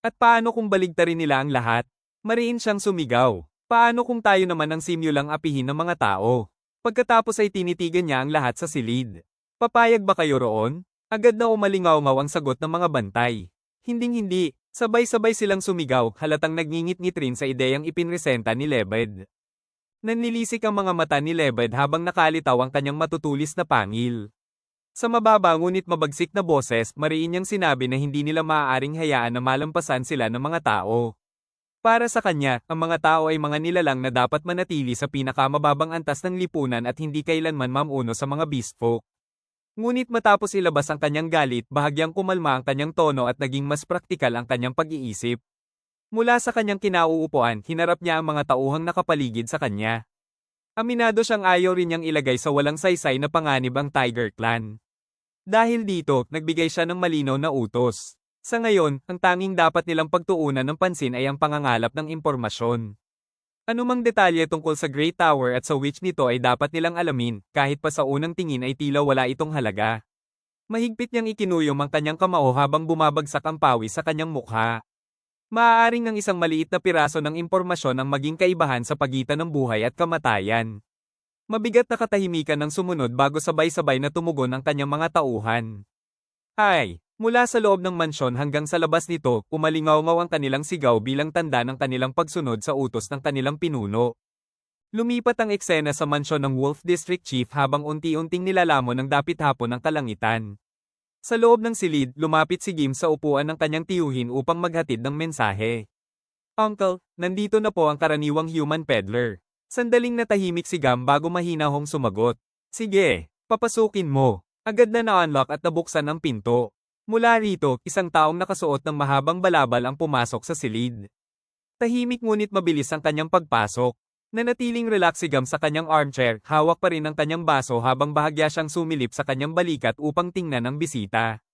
At paano kung baligtarin nila ang lahat? Mariin siyang sumigaw. Paano kung tayo naman ang simyo lang apihin ng mga tao? Pagkatapos ay tinitigan niya ang lahat sa silid. Papayag ba kayo roon? Agad na umalingaw-ngaw ang sagot ng mga bantay. Hinding-hindi, sabay-sabay silang sumigaw, halatang nagngingit-ngit rin sa ideyang ipinresenta ni Lebed. Nanlilisik ang mga mata ni Lebed habang nakalitaw ang kanyang matutulis na pangil. Sa mababa ngunit mabagsik na boses, mariin niyang sinabi na hindi nila maaaring hayaan na malampasan sila ng mga tao. Para sa kanya, ang mga tao ay mga nilalang na dapat manatili sa pinakamababang antas ng lipunan at hindi kailanman mamuno sa mga beast folk. Ngunit matapos ilabas ang kanyang galit, bahagyang kumalma ang kanyang tono at naging mas praktikal ang kanyang pag-iisip. Mula sa kanyang kinauupuan, hinarap niya ang mga tauhang nakapaligid sa kanya. Aminado siyang ayaw rin niyang ilagay sa walang saysay na panganib ang Tiger Clan. Dahil dito, nagbigay siya ng malinaw na utos. Sa ngayon, ang tanging dapat nilang pagtuunan ng pansin ay ang pangangalap ng impormasyon. Anumang detalye tungkol sa Great Tower at sa witch nito ay dapat nilang alamin, kahit pa sa unang tingin ay tila wala itong halaga. Mahigpit niyang ikinuyom ang kanyang kamao habang bumabagsak ang pawis sa kanyang mukha. Maaaring ang isang maliit na piraso ng impormasyon ang maging kaibahan sa pagitan ng buhay at kamatayan. Mabigat na katahimikan ng sumunod bago sabay-sabay na tumugon ang kanyang mga tauhan. Ay! Mula sa loob ng mansyon hanggang sa labas nito, umalingaw-ngaw ang kanilang sigaw bilang tanda ng kanilang pagsunod sa utos ng kanilang pinuno. Lumipat ang eksena sa mansyon ng Wolf District Chief habang unti-unting nilalamon ng dapit hapon ng kalangitan. Sa loob ng silid, lumapit si Gim sa upuan ng kanyang tiyuhin upang maghatid ng mensahe. Uncle, nandito na po ang karaniwang human peddler. Sandaling natahimik si Gam bago mahinahong sumagot. Sige, papasukin mo. Agad na na-unlock at nabuksan ang pinto. Mula rito, isang taong nakasuot ng mahabang balabal ang pumasok sa silid. Tahimik ngunit mabilis ang kanyang pagpasok. Nanatiling relax si Gam sa kanyang armchair, hawak pa rin ang kanyang baso habang bahagya siyang sumilip sa kanyang balikat upang tingnan ang bisita.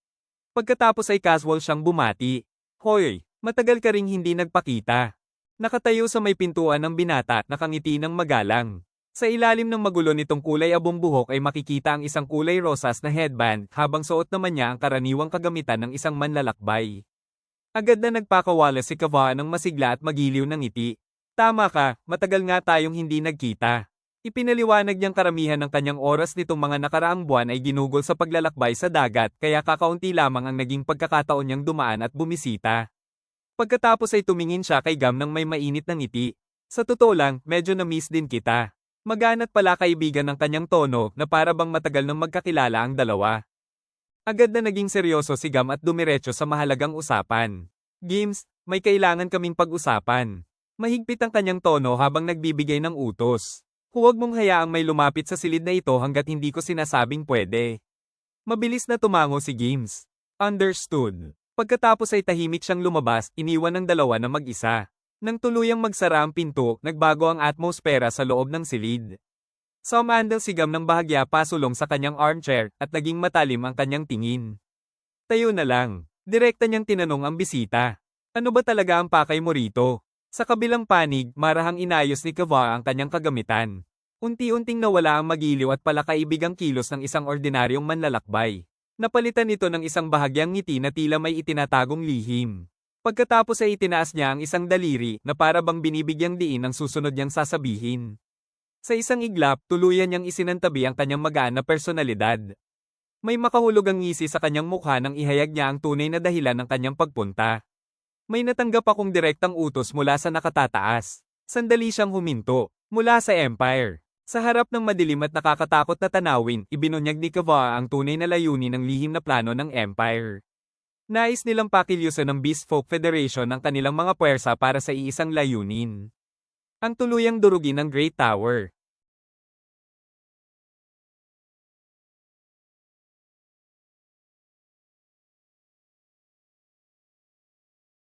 Pagkatapos ay casual siyang bumati. Hoy, matagal ka ring hindi nagpakita. Nakatayo sa may pintuan ng binata, nakangiti ng magalang. Sa ilalim ng magulo nitong kulay abong buhok ay makikita ang isang kulay rosas na headband habang suot naman niya ang karaniwang kagamitan ng isang manlalakbay. Agad na nagpakawala si Kava ng masigla at magiliw ng ngiti. Tama ka, matagal nga tayong hindi nagkita. Ipinaliwanag niyang karamihan ng kanyang oras nitong mga nakaraang buwan ay ginugol sa paglalakbay sa dagat kaya kakaunti lamang ang naging pagkakataon niyang dumaan at bumisita. Pagkatapos ay tumingin siya kay Gam ng may mainit na ngiti. Sa totoo lang, medyo na-miss din kita. Magaan at pala kaibigan ng kanyang tono na para bang matagal nang magkakilala ang dalawa. Agad na naging seryoso si Gam at dumiretso sa mahalagang usapan. Gims, may kailangan kaming pag-usapan. Mahigpit ang kanyang tono habang nagbibigay ng utos. Huwag mong hayaang may lumapit sa silid na ito hanggat hindi ko sinasabing pwede. Mabilis na tumango si Gims. Understood. Pagkatapos ay tahimik siyang lumabas, iniwan ng dalawa na mag-isa. Nang tuluyang magsara ang pinto, nagbago ang atmosfera sa loob ng silid. Sumandal si Gam ng bahagya pasulong sa kanyang armchair at naging matalim ang kanyang tingin. Tayo na lang. Direkta niyang tinanong ang bisita. Ano ba talaga ang pakay mo rito? Sa kabilang panig, marahang inayos ni Kava ang kanyang kagamitan. Unti-unting nawala ang magiliw at palakaibigang kilos ng isang ordinaryong manlalakbay. Napalitan ito ng isang bahagyang ngiti na tila may itinatagong lihim. Pagkatapos ay itinaas niya ang isang daliri na para bang binibigyang diin ang susunod niyang sasabihin. Sa isang iglap, tuluyan niyang isinantabi ang kanyang magaan na personalidad. May makahulog ang ngisi sa kanyang mukha nang ihayag niya ang tunay na dahilan ng kanyang pagpunta. May natanggap akong direktang utos mula sa nakatataas. Sandali siyang huminto. Mula sa Empire. Sa harap ng madilim at nakakatakot na tanawin, ibinunyag ni Kava ang tunay na layunin ng lihim na plano ng Empire. Nais nilang pakilyusan ng Beast Folk Federation ang kanilang mga puwersa para sa iisang layunin. Ang tuluyang durugin ng Great Tower.